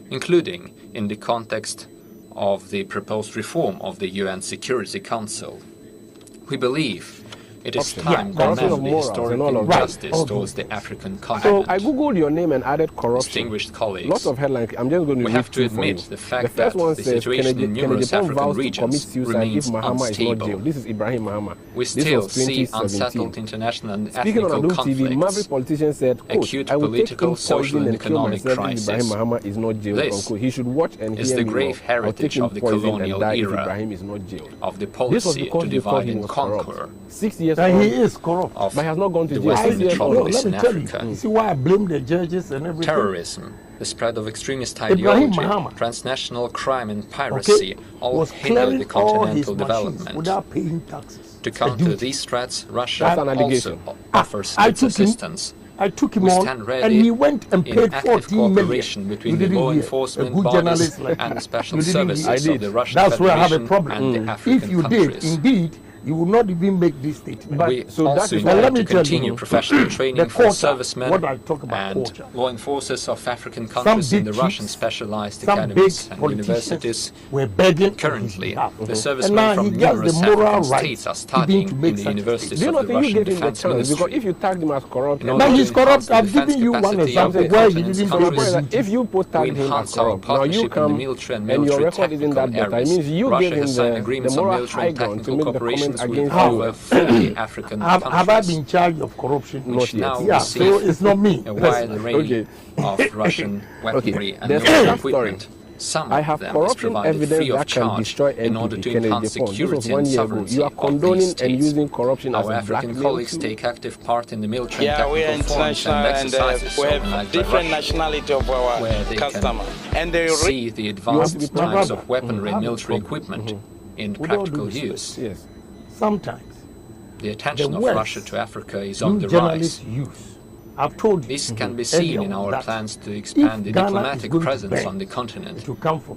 including in the context of the proposed reform of the UN Security Council. We believe it is time to amend the historical injustice towards the African continent. So I googled your name and added corruption. Distinguished colleagues, lots of headlines. I'm just going to we have to admit the fact that the situation in numerous African regions remains unstable. This is Ibrahim Mahama. We still see unsettled international and ethnic conflicts, politician said, acute political, social and economic crisis. This he should watch and is the grave heritage of the colonial era, of the policy to divide and conquer, 6 years he is corrupt. Of but he has not gone to the jail. Western metropolis in Africa. You see why I blame the judges and everything? Terrorism, the spread of extremist ideology, transnational crime and piracy all hinder the continental development. Without paying taxes. To counter these threats, Russia also offers its assistance. I took him we on, stand ready and he went and paid 14 million between the law enforcement bodies and the special services of the Russian That's Federation where I have a problem. and the African if you countries. did, indeed, you will not even make this statement. But we also intend to continue professional training for servicemen and law enforcers of African countries in the Russian specialized academies and universities. Currently, the servicemen from numerous African states are studying in the universities of the Russian Defense Ministry. Because if you tag him as corrupt, now he's corrupt. I've given you one example where he didn't do it. If you put tag him as corrupt, now you come and your record isn't that better. It means you gave him the moral high ground to make the comment against over 40 African countries. Have I been charged of corruption? Not yet. Yeah, so it's not me. A wide array of Russian weaponry and military equipment. Some I have of them corruption evidence that can destroy in order to Kennedy enhance Japan. security and sovereignty. You are condoning and using corruption as Our a African colleagues take active part in the military and we are technical forums international and exercises we have organized different by Russia, nationality of our where they customer. can see the advanced types of weaponry and military equipment in practical use. Yes. Sometimes the attention of Russia to Africa is on the rise. I've told you, this can be seen in our plans to expand the diplomatic presence on the continent.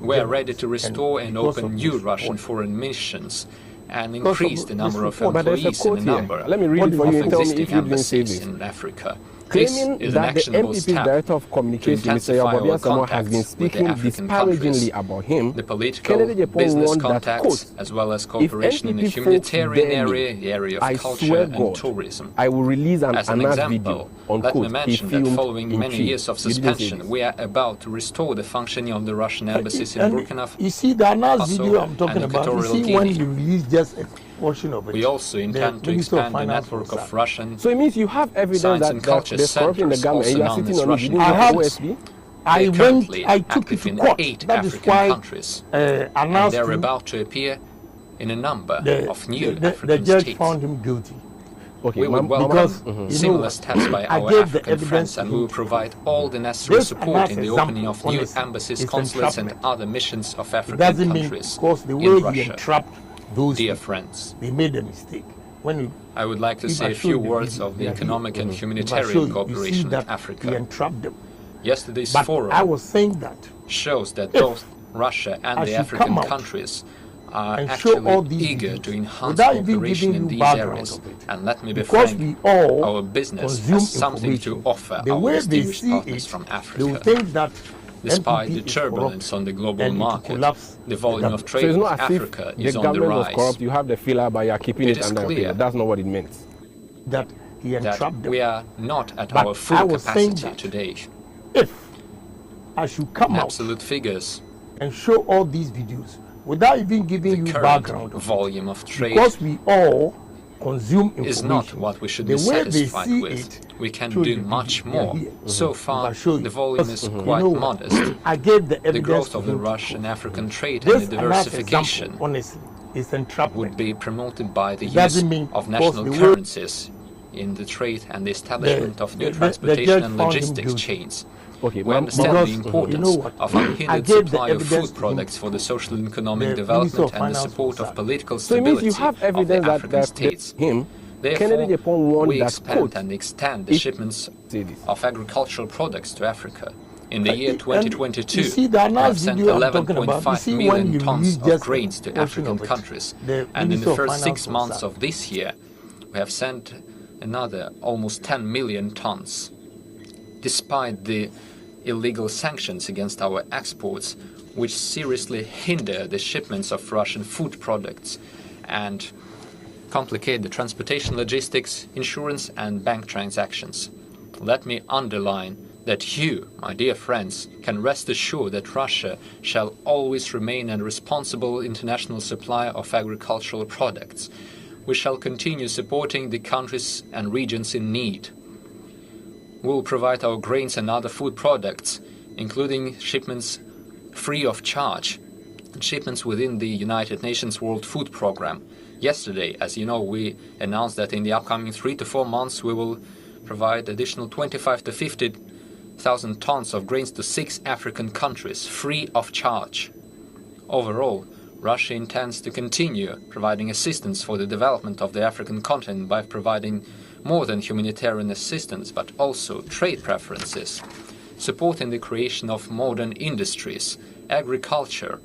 We are ready to restore and open new Russian foreign missions and increase the number of employees in the number of existing embassies in Africa. Claiming that the MPP's Director of Communication, Mr. Yabobia Samoa, has been speaking disparagingly about him, the political, Kennedy Japan business warned contacts, that, as well as cooperation in the humanitarian area, the area of culture and tourism. I will release an As an example, let me mention that filmed following many years of suspension, we are about to restore the functioning of the Russian embassies in Burkina Faso. You see, the Anas video I'm talking about, you see when you release just a portion of it. We also intend to expand the network of Russian so it means you have evidence science that and culture there's corruption in the government and you are sitting on it. You didn't have OSB? I took it to court. 8 that is African why countries, and they're about to appear in a number of new African the judge states. found him guilty. Okay, we would welcome similar steps by our African friends, and we will provide all the necessary support in the opening of new embassies, consulates, and other missions of African countries in Russia. Dear friends, they made a mistake. I would like to say a few words of the economic and humanitarian cooperation in Africa. He entrapped them. Yesterday's But forum I was saying that shows that both Russia and the African countries are and show all actually these eager videos to enhance without even cooperation giving in you these background areas. of it. And let me be Because frank, we all our business consume has something to information. offer The our way they distinguished see partners it, from they will Africa. think that Despite the NPP is turbulence corrupt on the global and it will market, collapse the volume of government. trade So it's with not as if Africa the is on the government was rise. corrupt, you have the filler, but you're keeping It it is under a clear pillow. That's not what it meant. That he entrapped them. We are not at But our I full was saying capacity that today. if I should come In out absolute figures, and show all these videos without even giving the you current background of volume of trade because we all consume information, is not what we should the be way they satisfied see with. it, We can show do the much video. more. Here. So far, the volume is You quite know what? modest. I gave the The evidence growth to of the him to Russian-African trade This and the another diversification example, honestly, is entrapment. would be promoted by the It use doesn't mean, of of national course, the way currencies in the trade and the establishment of new transportation judge and found him logistics guilty. chains. Okay, We understand the importance you know what? of I unhindered gave the supply of evidence food to him products for the social and economic the development Minister of and the Finance support was of political So it means stability you have of the evidence African that states. him, Therefore, Kennedy Japan won we that expand quote. and extend the shipments of agricultural products to Africa. In the year And 2022, you see the we have announced sent video I'm talking about. You 11.5 see when million you tons release of just grains to portion African of it, countries. the And in Minister the of first 6 Finance months was of this year, we have sent another almost 10 million tons. Despite the illegal sanctions against our exports, which seriously hinder the shipments of Russian food products and complicate the transportation, logistics, insurance and bank transactions. Let me underline that you, my dear friends, can rest assured that Russia shall always remain a responsible international supplier of agricultural products. We shall continue supporting the countries and regions in need. We will provide our grains and other food products, including shipments free of charge, shipments within the United Nations World Food Programme. Yesterday, as you know, we announced that in the upcoming 3 to 4 months we will provide additional 25 to 50,000 tons of grains to 6 African countries, free of charge. Overall, Russia intends to continue providing assistance for the development of the African continent by providing more than humanitarian assistance, but also trade preferences, supporting the creation of modern industries, agriculture,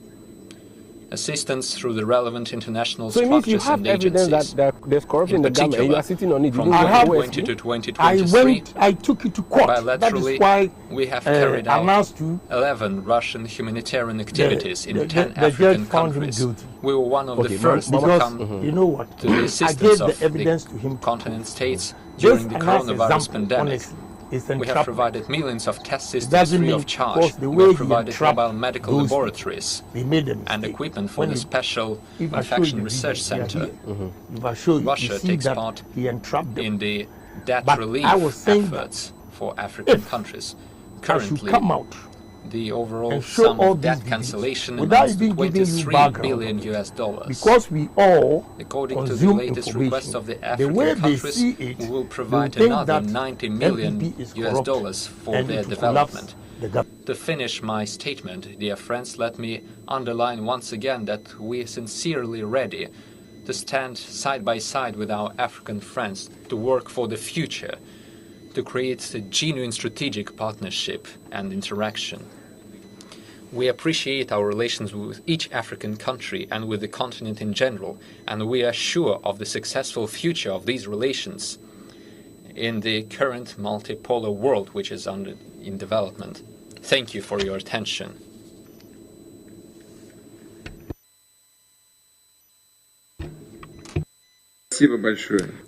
assistance through the relevant international So it means you structures have and evidence agencies. that there's corruption in the government and you are sitting on it. You From don't go away. 2020 to 2023, I took it to court. That bilaterally, is why we have carried out announced to 11 Russian humanitarian activities in 10 the African judge found him countries. guilty. We were one of the first because to come you know what? to the I assistance gave the of evidence to the him. continent states This during the announced coronavirus example, pandemic. honestly, is We have entrapment. provided millions of test systems doesn't free mean, of of charge. course, the We way have he provided entrapped mobile medical those laboratories They made a and mistake. equipment for When the he- Special if I show Infection you the Research video, they are Center. here. If I show you, Russia you see takes that part he entrapped them. in the debt But relief I was saying that efforts for African countries. I should Currently, come out the overall and show sum all of debt these videos cancellation without amounts to even giving you 23 background billion of it. US dollars. because we all According to the consume latest information. request of the The African way they countries, see it, we will they provide think another that 90 million NPP is US corrupt dollars for and their it will collapse development. the government. To finish my statement, dear friends, let me underline once again that we are sincerely ready to stand side by side with our African friends to work for the future, to create a genuine strategic partnership and interaction. We appreciate our relations with each African country and with the continent in general, and we are sure of the successful future of these relations in the current multipolar world which is in development. Thank you for your attention.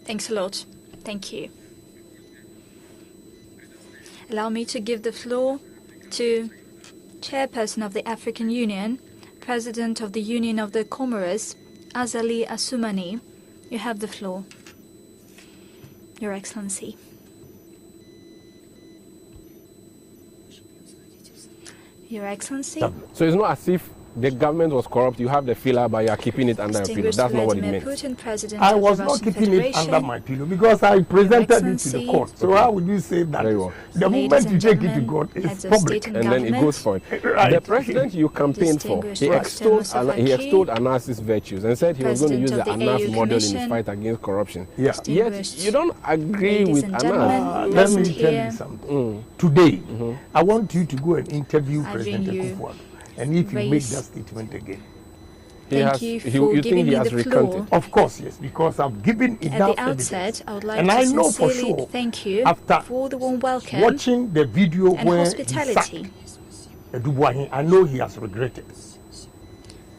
Thanks a lot. Thank you. Allow me to give the floor to Chairperson of the African Union, President of the Union of the Comoros, Azali Assoumani. You have the floor, Your Excellency. Your Excellency. So it's not as if the government was corrupt, you have the filler, but you are keeping it under a pillow. That's not what it meant. Putin, President I of was the not Russian keeping it Federation, under my pillow because I presented it to the court. So how would you say that? Very well. The moment you take it to court, it's public. And then it goes for it. Right. The president you campaigned for, he extolled Anas's virtues and said he was going to use the Anas model in his fight against corruption. Yeah. Yet you don't agree with Anas. Let me tell you something. Today, I want you to go and interview President Akufo-Addo. And if you make that statement again, Thank you for giving me the floor. Of course, yes, because I've given enough At the outset, I would like and to I know for sincerely sure thank you after for the warm welcome watching the video and where hospitality. I know he has regretted.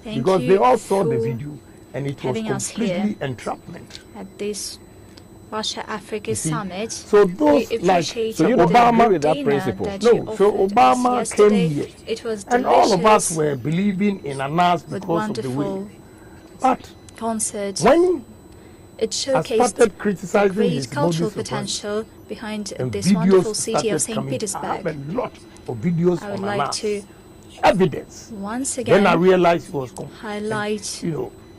Thank because you they all saw for the video and it was completely entrapment. At this Russia-Africa summit, so those so you don't agree with that principle? No, so Obama came here, it was and all of us were believing in Anas because of the way. But concert. When it showcased the great cultural potential behind this wonderful city of St. Petersburg. I have a lot of videos I would on like Anas. to Evidence. Once again, then I realized it was highlight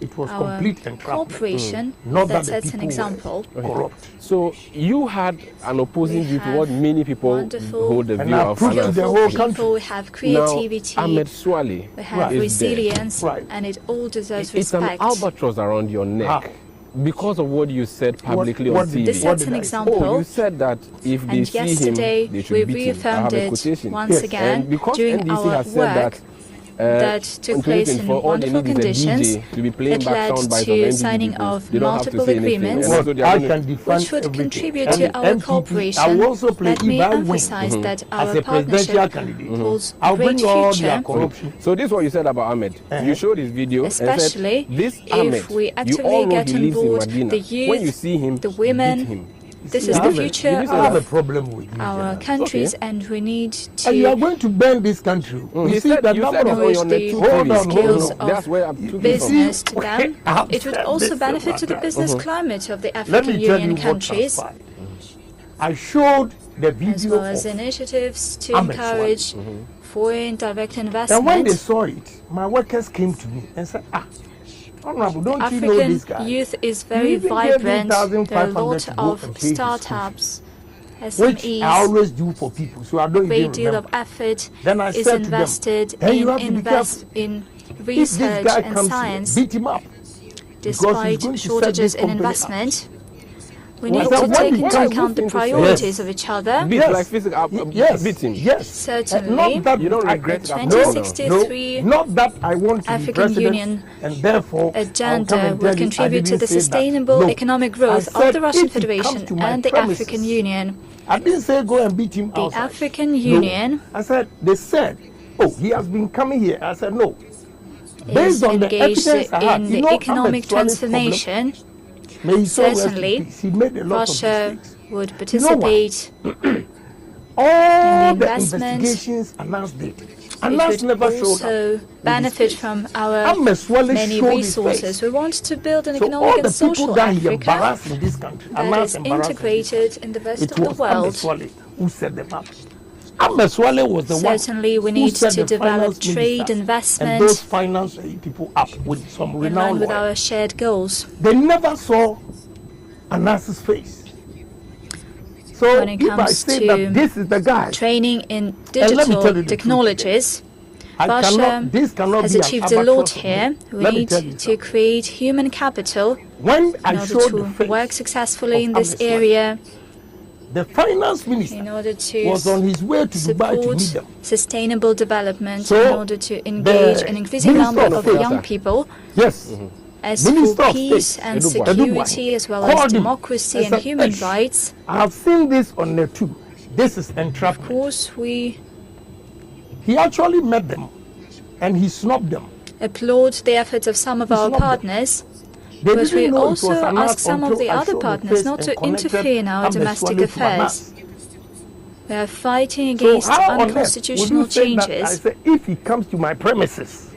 it was our complete entrapment. cooperation. Not that that sets an example. Corrupt. So you had an opposing view to what many people hold the view of. The whole country. We have creativity. Now, Ahmed Swale we have resilience, and it all deserves respect. It's an albatross around your neck. Because of what you said publicly on TV. This sets an example. Oh, you said that if they see him, they should beat him. I have a quotation. Once again, during NDC our has said work that took place in wonderful conditions, it led to signing of multiple agreements, which would contribute to our cooperation. Let me emphasize that our partnership holds great future. So this is what you said about Ahmed. You showed his video, especially and said, this Ahmed, if we actively get on board the youth, when you see him, the women. This is the future I have a problem with our countries, and we need to. And you are going to burn this country. You see that number of skills of business to them. It would also benefit to the business climate of the African Union countries. I showed the video as well as initiatives to encourage foreign direct investment. And when they saw it, my workers came to me and said, Honorable, don't African you know this guy? Youth is very vibrant. There are a lot of startups, SMEs. Which I always do for people, so I don't great even deal remember. of effort Then I is said invested to them, in research and science. Beat him up. Despite shortages in investment, we need to take into account the priorities of each other. Yes. Certainly, You don't regret that. 2063 not that I want to African be Union and therefore agenda will contribute to the sustainable economic growth of the Russian Federation and the African Union. I didn't say go and beat him the outside. African Union. I said, they said, oh, he has been coming here. I said, no. Based on the engaged evidence I had, in the economic transformation. Certainly, Russia would participate all in the investigations announced did. It would also benefit from our many resources. We want to build an economic and social Africa that is integrated in the rest of the world. Who set them up. Was the Certainly, we need to develop trade, investment, and those finance people up with some in line with our shared goals. They never saw Anas's face. So when it comes to that this is the guy, training in digital technologies, Russia has achieved a lot here. We need to create human capital in order to work successfully in this area. The finance minister in order to was on his way to Dubai to meet them. Sustainable development in order to engage an increasing number of young people. Yes. As for peace and security, as well as democracy and human rights. I have seen this on the too. This is entrapment. Of course, he actually met them and he snubbed them. Applaud the efforts of some of our partners. But we also ask some of the other partners not to interfere in our domestic affairs. We are fighting against unconstitutional changes. I say, if he comes to my premises,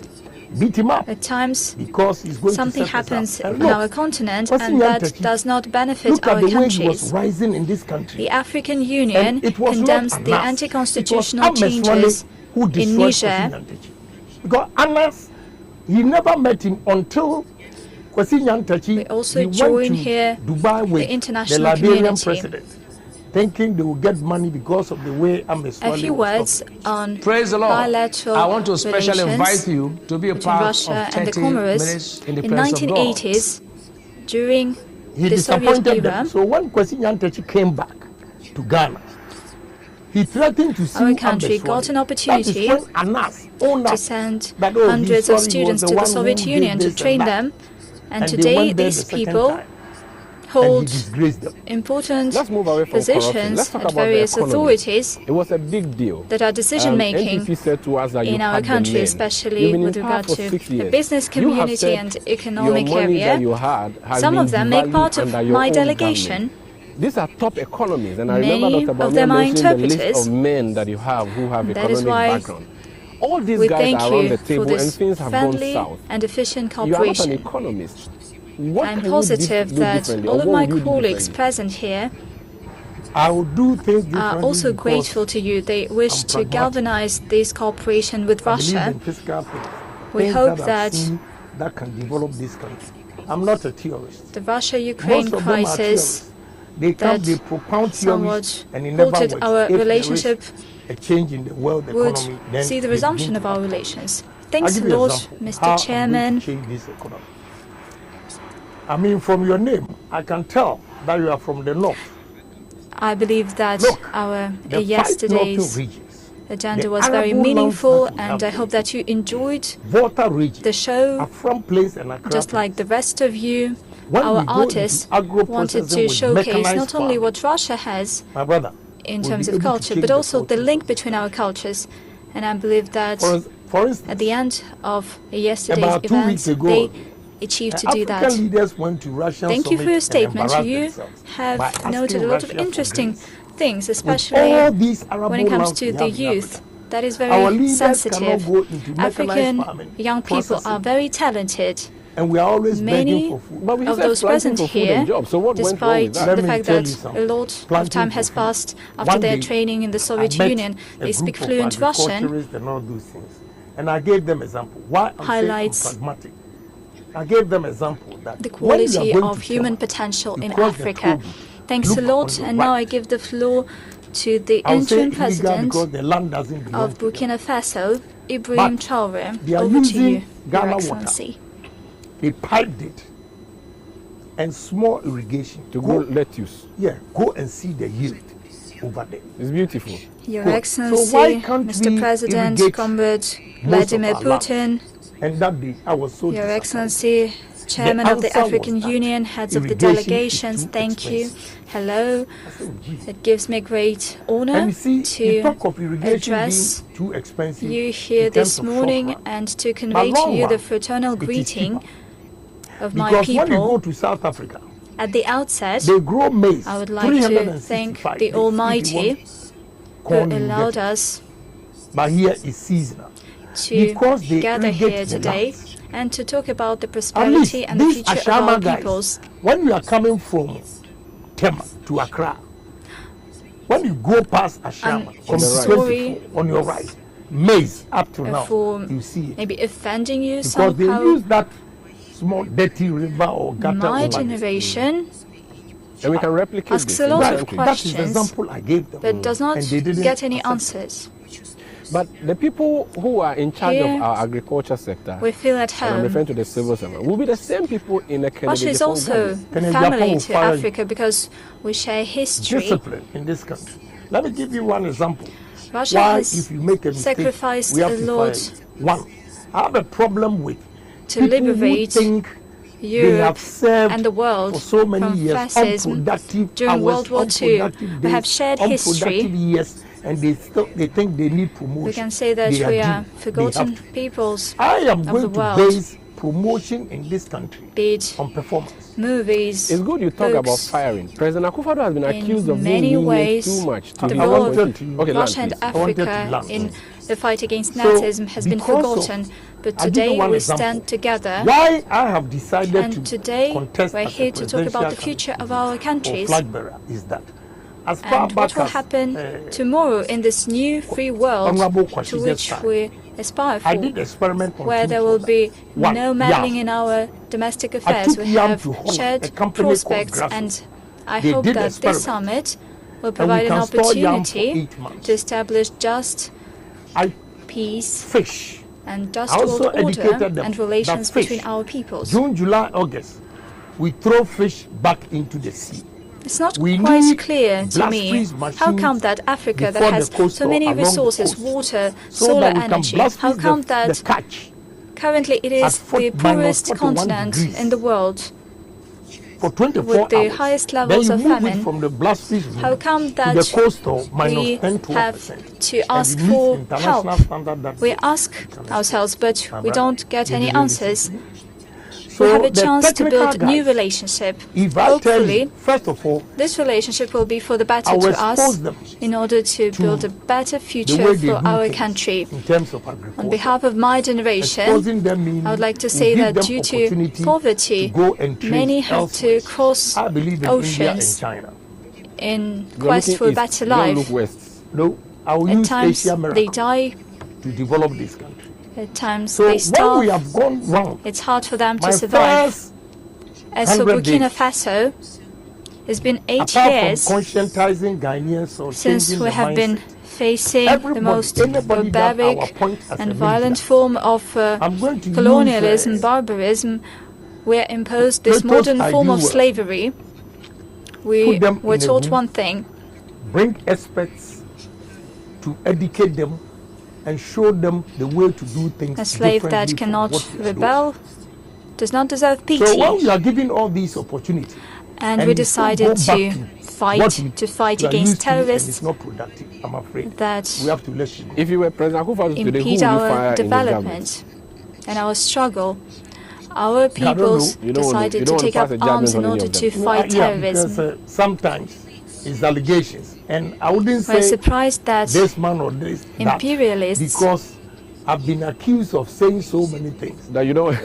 beat him up. At times, because he's going something to happens in our continent, and that does not benefit our countries. He was rising in this country. The African Union condemns the anti-constitutional changes in Niger. Because Anas, he never met him until we also join here Dubai with the international the Liberian community. President, thinking they will get money because of the way A few words on Praise the Lord. bilateral I want to especially invite you to be a part Russia of 30 and the Comoros minutes in the in presence of God. 1980s during he the Soviet era. So when Kwesi Nyantakyi came back to Ghana, He threatened to sue our country got an opportunity to send hundreds of students to the Soviet Union to train them, and today these people hold important positions at various authorities. It was a big deal. That are decision-making in our country, especially with regard to the business community and economic area. Some of them make part of my delegation. These are top economies, and I Many remember Dr. of them are mentioning the list interpreters. of men that you have who have That is economic why background. All these we guys thank are around you the for table, and this things have gone friendly south. and efficient You are not an cooperation. economist. What I'm can positive do that differently, all or of what my would you do colleagues differently? present here I will do things are differently also because grateful to you. They wish to pragmatic. galvanize this cooperation with I believe Russia. in fiscal things. We Things hope I've that seen that can develop this country. I'm not a theorist. the Russia-Ukraine Most of them are crisis theorists. They come, that they propound theories, somewhat and it never halted works. our If there is relationship a change in the world would economy, then see the they resumption begin of to our happen. relations. I'll Thanks a give you an lot, example how Mr. I'm going Chairman. to change this economy. I mean, from your name, I can tell that you are from the north. I believe that our The yesterday's 5 northern regions, agenda the was very arable lands meaningful, that we and have I hope that you enjoyed Volta region, the show. Afram Place and Accra Just like the rest of you, When our we go artists into agro wanted processing to with showcase mechanized not only farming, what Russia has my brother, in we'll terms be of able to culture, change but the also the culture. link between our cultures. And I believe that For instance, at the end of yesterday's about 2 events, weeks ago, they achieved to do African that. leaders went to Russian Thank you for your summit and statement. embarrassed You themselves by have asking noted a lot of Russia for interesting grace. things, With especially all these arable when it comes lands to we the have in youth. Africa, That is our very leaders sensitive. cannot go into mechanized African farming, young people are processing, very talented. and we are always begging Many for food. But we of said those planting present for food here, and jobs. So what went wrong with despite that? the Let me fact tell that you a something. lot of Planting time for has food. passed after One their day, training in the I Soviet met Union, a they speak group of fluent Russian, agriculturists and all those things. And I gave them example. Why I'm highlights saying I'm pragmatic. I gave them example that the when you are quality going of to human Kenya, potential you in cross the Africa. Togo, Thanks look a lot, on your and now I right. give the floor to the I would say interim illegal president because the land doesn't belong of to them. Burkina Faso, Ibrahim But Traore. they are Over to using you, Your Ghana water. Excellency. They piped it and small irrigation. To grow lettuce. Yeah, go and see the yield over there. It's beautiful. Your Good. Excellency, So why can't Mr. we President, irrigate Comrade most of Vladimir our land? Putin, And that day, I was so Your disappointed. Excellency, Chairman of the answer was African that Union, heads of the irrigation is delegations, too thank you. expensive. Hello. It gives me great honor And you see, you to talk of irrigation address being too expensive you here in this terms of morning short run. and to But convey to long you the run, fraternal it is greeting cheaper. of my Because when you go people. to South Africa, At the outset, they grow maize I would like to thank 365 the days. If you Almighty want who corn, you allowed get it. us But here it's seasonal. to Because they gather irrigate here the today lands. and to talk about the At least prosperity and the these future of our Ashama guys, peoples. when you are coming from Tema to Accra, when you go past Ashama, I'm from sorry on your right, maize up to now, for you see it. maybe offending you Because they somehow. use that small dirty river or gutter. My over generation And we can replicate asks this a in lot the of country. That is the questions, example I gave them. but does not And they didn't get any accept it. answers. But the people who are in charge Here, of our agriculture sector, We feel at and I'm home. referring to the civil servant, will be the same people in a Kennedy Russia is Japan also government. Kennedy family Japan will to fire you. Africa because we share history. Discipline in this country. Let me give you one example. Russia Why, has if you make a mistake, sacrificed we have a to lot fire you. One, I have a problem with to people who liberate think they Europe have served and the world for so many from years fascism unproductive during hours, World War II. unproductive We have days, shared history. unproductive years, and they think they need promotion. We can say that They we due. are They forgotten have to. peoples I am of the going to world. base promotion in this country Be it on performance. movies, It's good you talk about books. firing. President Akufo-Addo has been In accused of many being ways, lenient too much to the his role of opposition. Okay, Russia land, and please. wanted to Africa land. in the fight against So, Nazism has been because of- forgotten. But I'll give you today one we example. stand together, Why I have decided and to today contest we're as a here to talk about the presidential future of our or countries flag bearer is that as far and back what will as happen tomorrow in this new free world Honorable to Kwasi which just we aspire I for, did experiment on where two there will be One, no meddling yam. in our domestic I affairs. took We yam have to Holland, shared a company called prospects, Grasso. and I They hope did that experiment. this summit will And we provide an can store yam for opportunity 8 months. to establish just I peace fish. and I just also world order educated them and relations that fish, between our peoples. June, July, August, we throw fish back into the sea. It's not quite clear to me how come that Africa that has so many resources, water, solar energy, how come that currently it is the poorest continent in the world for 24 with the hours. highest levels of famine? From the blast freeze how come that we have to ask for help? We ask ourselves, but we don't get any answers. We have a chance to build a new relationship. Hopefully, first of all, this relationship will be for the better to us in order to build a better future for our country. On behalf of my generation, I would like to say that due to poverty, many had to cross oceans in quest for a better life. At times, they die. To develop this country. At times they starve. We have gone wrong, it's hard for them to survive. As for Burkina Faso, it's been 8 years since we have been facing the most barbaric and violent form of colonialism, barbarism. We are imposed this modern form of slavery. We were taught one thing. Bring experts to educate them and show them the way to do things. A slave that cannot rebel does not deserve pity. So when we are given all these opportunities, and we decided to fight against terrorists, it's not productive, I'm afraid. That we have to let you go. If you were President Akufo-Addo today, who would you fire our in the development and our struggle. Our peoples decided to take up arms in order to fight terrorism. Because sometimes it's allegations. And I wouldn't say we're surprised that this man or this imperialists, because I've been accused of saying so many things that you don't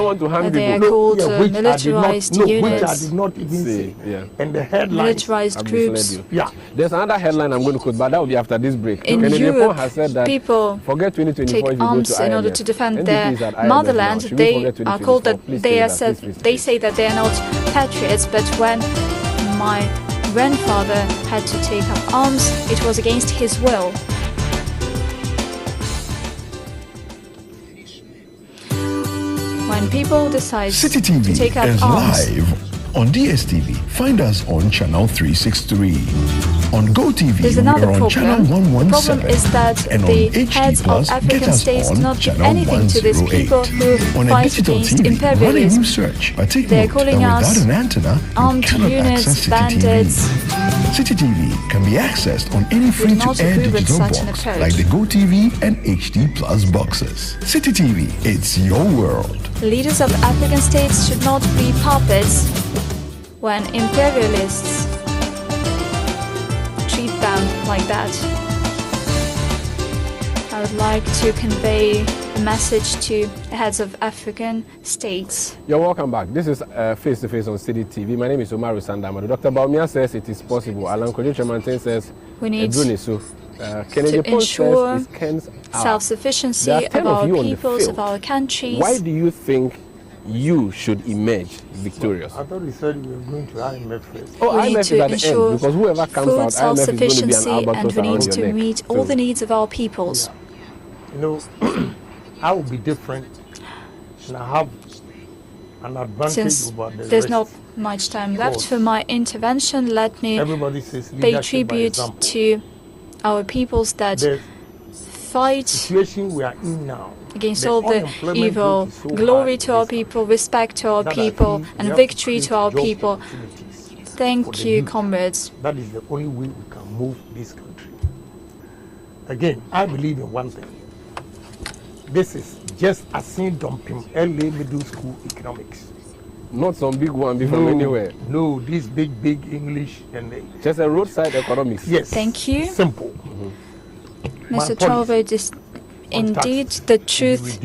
want to harm they people. are called militarized units, which I did not even say. Yeah. And the headline, militarized groups. Yeah. There's another headline I'm going to quote, but that will be after this break. In Europe, has said that people forget 2024 take arms in order to defend their motherland. They are called that they say that they are not patriots, but when my grandfather had to take up arms, it was against his will. When people decide City TV to take up is arms, live on DSTV. Find us on channel 363. On GoTV, there's another we're on channel problem. 117. The problem is that the heads of African states do not give anything to these people who fight against imperialism. Search, but take They're note calling that us without an antenna, armed units, bandits. City TV can be accessed on any free-to-air digital box like the GoTV and HD Plus boxes. City TV, it's your world. Leaders of African states should not be puppets when imperialists treat them like that. I would like to convey a message to the heads of African states. You're welcome back. This is Face to Face on City TV. My name is Omar Rusandamadu. Dr. Baumia says it is possible. Alan Kojo says we need Kennedy to ensure says self-sufficiency of our peoples, of our countries. Why do you think you should emerge victorious? I thought you said you were going to IMF first. Oh, IMF is at the end, because whoever comes out, IMF is going to be an albatross and we need to around your meet neck. all the needs of our peoples. Yeah. You know, I will be different, and I have an advantage Since over the there's rest. not much time left for my intervention, let me pay tribute to our peoples that fight situation we are in now. Against all the evil. Glory to our people, respect to our people, and victory to our people. Thank you, comrades. That is the only way we can move this country. Again, I believe in one thing. This is just a sin dumping LA Middle School economics. Not some big one from anywhere. No, this big English and just a roadside economics. Yes. Thank you. Simple. Mr. Tolvert, is indeed the truth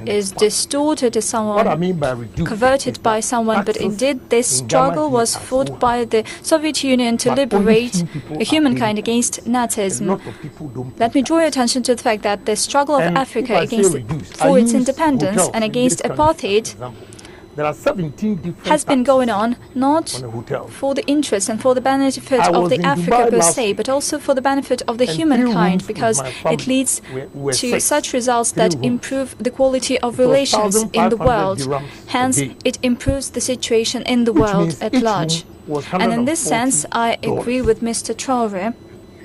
is distorted to someone, what I mean by converted by someone, but indeed this struggle was fought by the Soviet Union to liberate humankind against Nazism. Let me draw your attention to the fact that the struggle of Africa for its independence and against apartheid there are 17 different has been going on not for the interest and for the benefit of the Africa per se, but also for the benefit of the humankind, because it leads to such results that improve the quality of relations in the world. Hence, it improves the situation in the world at large. And in this sense, I agree with Mr. Traore.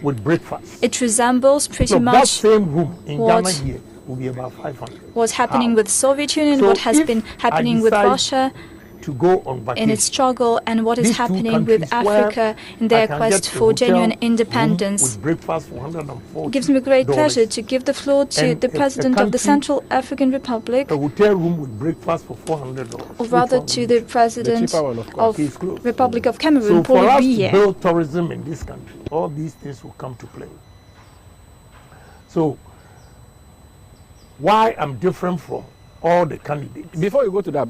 With breakfast. It resembles pretty much that same room in Ghana here will be about 500. What's happening with Soviet Union, what has been happening with Russia to go on vacation, in its struggle, and what is happening with Africa in their quest for genuine independence. It gives me great pleasure to give the floor to the President of the Central African Republic, a hotel room with breakfast for $400, or rather to the President of Republic of Cameroon, so for Paul us Biya. to build tourism in this country, all these things will come to play. So why I'm different from all the candidates. Before you go to that,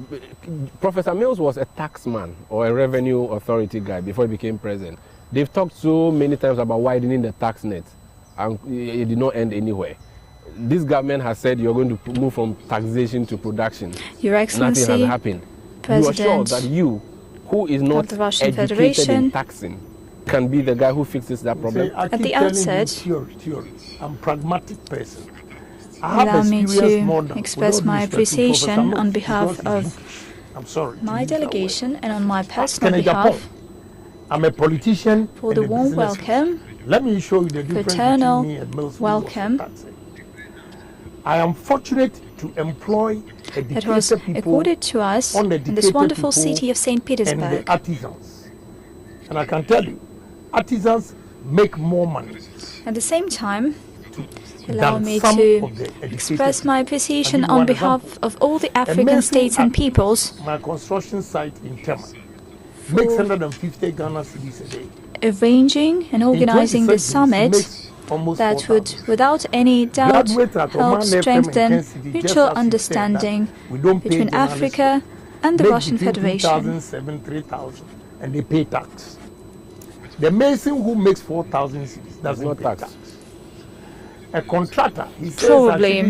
Professor Mills was a taxman or a revenue authority guy before he became president. They've talked so many times about widening the tax net, and it did not end anywhere. This government has said you're going to move from taxation to production. Your Excellency, nothing has happened. President you are sure that you, who is not the Russian educated Federation, in taxing, can be the guy who fixes that problem? At the outset, theory. I'm a pragmatic person. allow me to express my appreciation on behalf of my delegation and on my personal behalf. I'm a politician for the warm welcome, let me show you the fraternal difference welcome I am fortunate to employ that was accorded to us in this wonderful city of St. Petersburg. And the artisans. And I can tell you, artisans make more money. At the same time, allow me to express my appreciation on behalf of all the African states and peoples. My construction site in Tema makes 150 Ghana cedis a day. Arranging and organizing the summit that would, without any doubt, help strengthen mutual understanding between Africa and the Russian Federation. 3,000, and they pay tax. The mason who makes 4,000 cedis doesn't pay tax. A contractor, he says, probably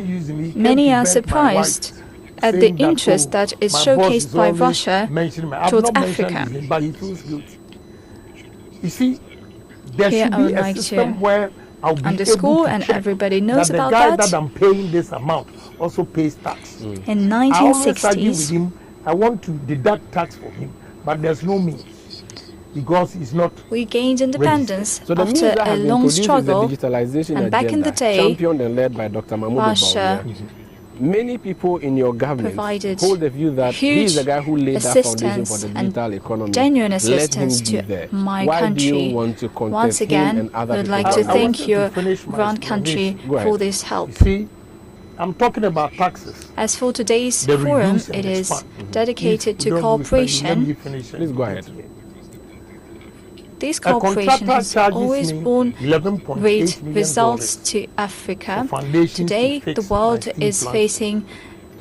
many are surprised at the interest that is showcased by Russia towards Africa. But he feels guilty. You see, there Here should I be would a like system to where I'll be underscore, and check everybody knows that about the guy that. I'm paying this amount also pays tax. In I always argue 1960s, with him, I want to deduct tax for him, but there's no means. Because he's not. we gained independence So the means after that a has been long produced is struggle, the digitalization and back in the agenda, day, championed and led by Dr. Mahmoud Russia Bawumia. Many people in your government provided hold the view that he huge is the guy who laid that foundation for assistance the and digital economy. genuine Let him assistance be to there. my Why country. do you want to contest Once him again, and I other would people? like to I thank wanted to your finish my grand country explanation. for this help. You see, I'm talking about taxes. As for today's The forum, reduce and it is expand. dedicated If to you don't respect me, let me cooperation. finish it. Please go ahead. This A cooperation contractor has charges always me borne $11.8 great million results to Africa. for foundation Today, to fix the world my steel is plant facing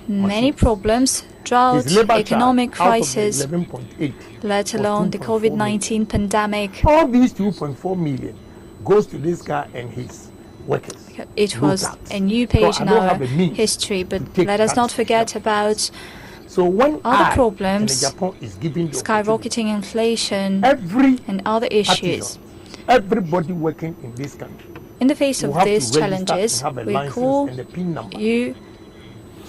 many problems: drought, His labor economic charge out of the crisis, 11.8 let was alone the 2.4 COVID-19 pandemic. All these 2.4 million goes to this guy and his workers. It No was tax. a new So page I in don't our have a means history, but take let us tax. not forget about So when other I problems, and Japan is giving the skyrocketing inflation, every and other issues. artisan, everybody working in this country, In the face will of have to these register challenges, and have a we license call and a PIN number you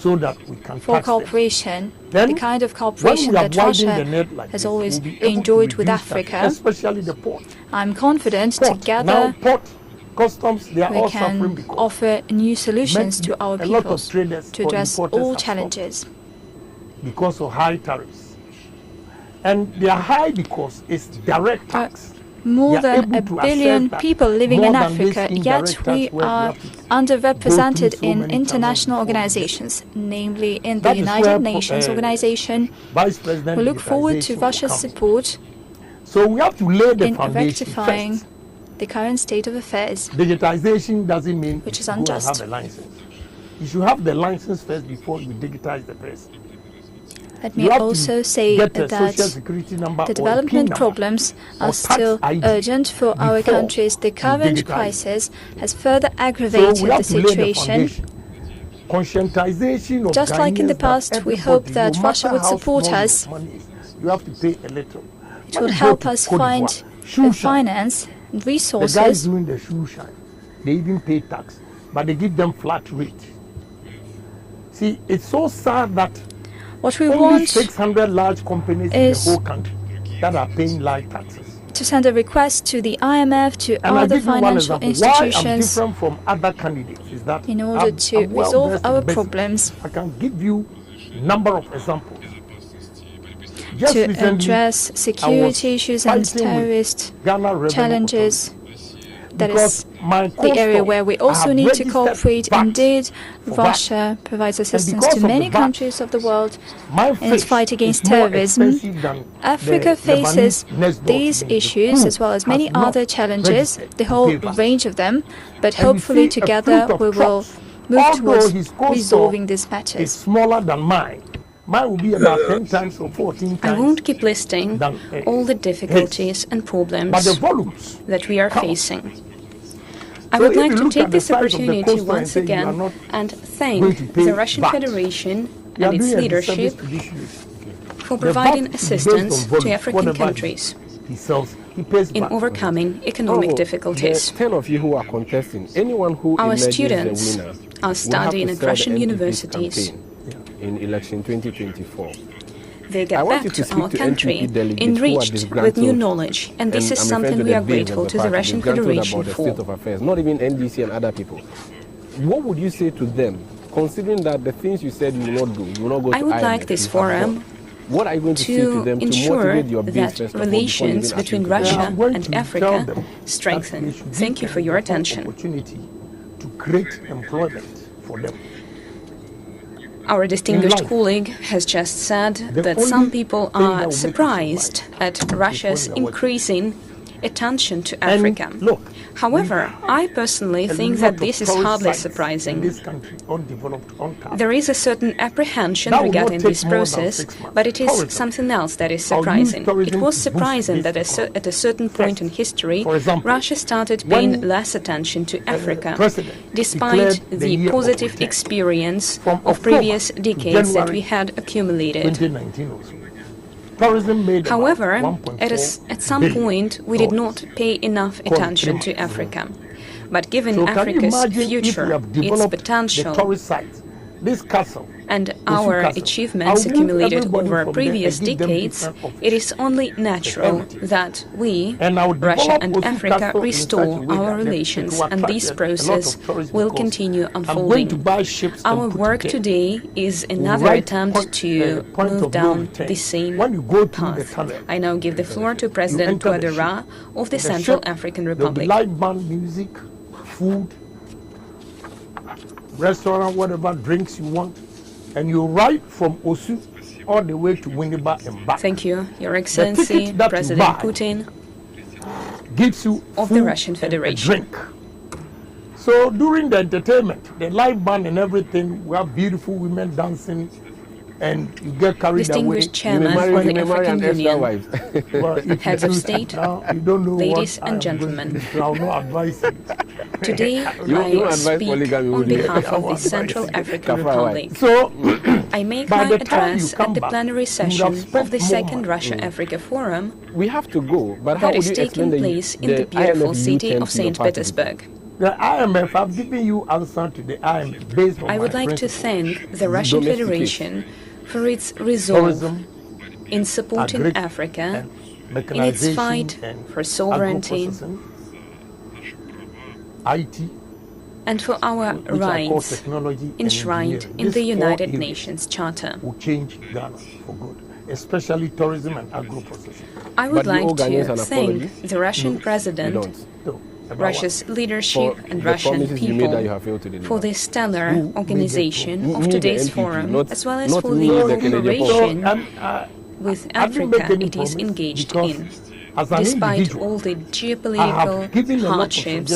so that we can for tax them. cooperation, Then, the kind of when cooperation we have that widened Russia the net like has this, always we'll be able to enjoyed with reduce tax, Africa. especially the port. I'm confident Port. together Now port customs, they are we all suffering can because offer new solutions to our a lot of peoples traders to or address importers all have stopped challenges. because of high tariffs. And they are high because it's direct tax. More They are than able a to billion access that people living more in than this Africa, indirect yet tax we where are have to underrepresented go through so in many international channels before we get organizations, namely in the That is United where Nations Organization. Vice President We look forward to digitalization will Russia's come. support So we have to lay the in foundation rectifying first. the current state of affairs. Digitization doesn't mean Which is you go and unjust. have a license. You should have the license first before you digitize the person. Let You me have to also say get a that social security number or the a PIN development number problems or are tax still ID urgent for our before countries. The you current digitize. crisis has further So aggravated we the have to lay the situation. foundation. conscientization of Just like in the past, we hope that Russia would support us. You have to pay a little. It would help us find the finance and resources. The guys doing the shoe shine, they even pay tax, but they give them flat rate. See, it's so sad that what we only want 600 large companies in the whole country that are paying large taxes. To send a request to the IMF, to other financial institutions. Why I'm different from other candidates is that in order to resolve our problems. I can give you a number of examples. To address security issues and terrorist challenges. That is the area where we also need to cooperate. Indeed, Russia provides assistance to many countries of the world in its fight against terrorism. Africa faces these issues as well as many other challenges, the whole range of them, but hopefully together we will move towards resolving these matters. It's smaller than mine. Mine will be about 10 times or 14 times. I won't keep listing all the difficulties and problems that we are facing. I would like to take this opportunity once again and thank the Russian Federation and its leadership for providing assistance to African countries in overcoming economic difficulties. 10 of you who are contesting, anyone who our emerges students the winner are studying at Russian universities. In election 2024. They get back to our country enriched with new knowledge, and this is something we are grateful to the Russian Federation for. Not even NDC and other people. What would you say to them, considering that the things you said you will not do, you will not go to I would IMF, like this forum what are you going to say to them ensure to motivate your that relations between Russia and Africa strengthen. Thank you for your attention. Opportunity to create employment for them. Our distinguished colleague has just said that some people are surprised at Russia's increasing attention to Africa. However, I personally think that this is hardly surprising. There is a certain apprehension regarding this process, but it is something else that is surprising. It was surprising that at a certain point in history, Russia started paying less attention to Africa, despite the positive experience of previous decades that we had accumulated. However, at some point, we did not pay enough attention to Africa. But given Africa's future, its potential, this castle and our achievements accumulated over previous decades, it is only natural that we, Russia and Africa, restore our relations, and this process will continue unfolding. Our work today is another attempt to move down the same path. I now give the floor to President Touadéra of the Central African Republic. Live band music, food, restaurant, whatever drinks you want, and you ride from Osu all the way to Winneba and back. Thank you, Your Excellency, President Putin gives you of the Russian Federation. Drink. So during the entertainment, the live band and everything, we have beautiful women dancing, and you get carried Distinguished away. Chairman of the African Union, well, heads of state, you don't know ladies and gentlemen. I'll not advise you. Today, I speak on behalf of the Central African Republic. So, I make my address at the plenary session of the second Russia-Africa Forum we have to go, but that is taking place in the beautiful city of St. Petersburg. The IMF, I've given you answer to the IMF based on I would like to thank the Russian Federation for its resolve in supporting Africa in its fight for sovereignty, IT, and for our rights enshrined in the United Nations Charter. Will change Ghana for good, especially tourism and agro-processing. I would like to thank the Russian president, Russia's leadership and Russian people for the stellar organization of today's forum, as well as for the cooperation with Africa it is engaged in. Despite all the geopolitical hardships,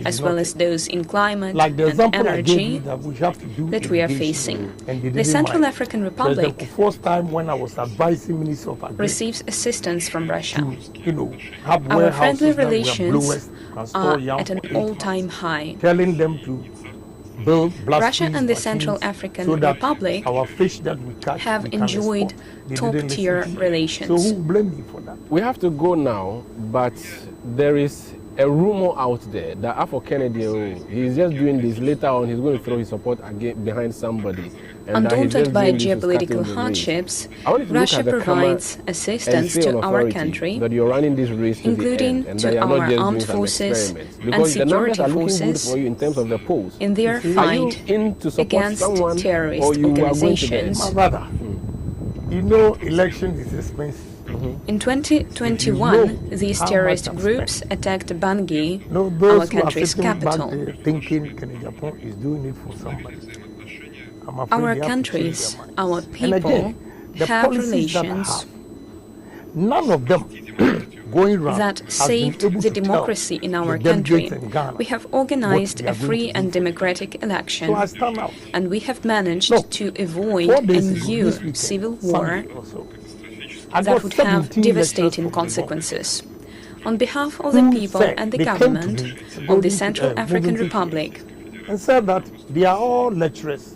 as well as those in climate and energy that we are facing, the Central African Republic receives assistance from Russia. Our friendly relations are at an all-time high. Telling them to Russia and the Central African Republic have enjoyed top-tier relations. So who blame me for that? We have to go now, but there is a rumor out there that Afro Kennedy, he's just doing this. Later on, he's going to throw his support again behind somebody. Undaunted by geopolitical hardships, Russia provides assistance to our country, including to our armed forces and security forces in their fight against terrorist organizations. My brother, you know election is expensive. In 2021, these terrorist groups attacked Bangui, our country's capital. Thinking Japan is doing it for somebody. Our countries, our people have relations none of them going around that saved the democracy in our country. We have organized a free and democratic election, and we have managed to avoid a new civil war that would have devastating consequences. On behalf of the people and the government of the Central African Republic, and said that they are all lecturers,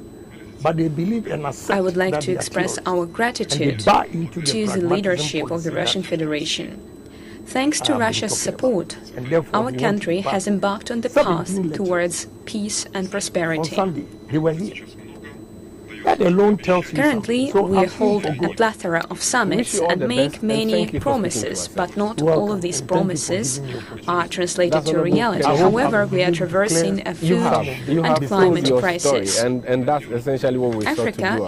but they believe and accept. I would like to express our gratitude to the leadership of the Russian Federation. Thanks to Russia's support, our country has embarked on the path towards peace and prosperity. On Sunday, they were here. That alone tells you Currently, we hold a plethora of summits and make many promises, but not all of these promises are translated to reality. However, we are traversing a food and climate crisis. And that's essentially what we Africa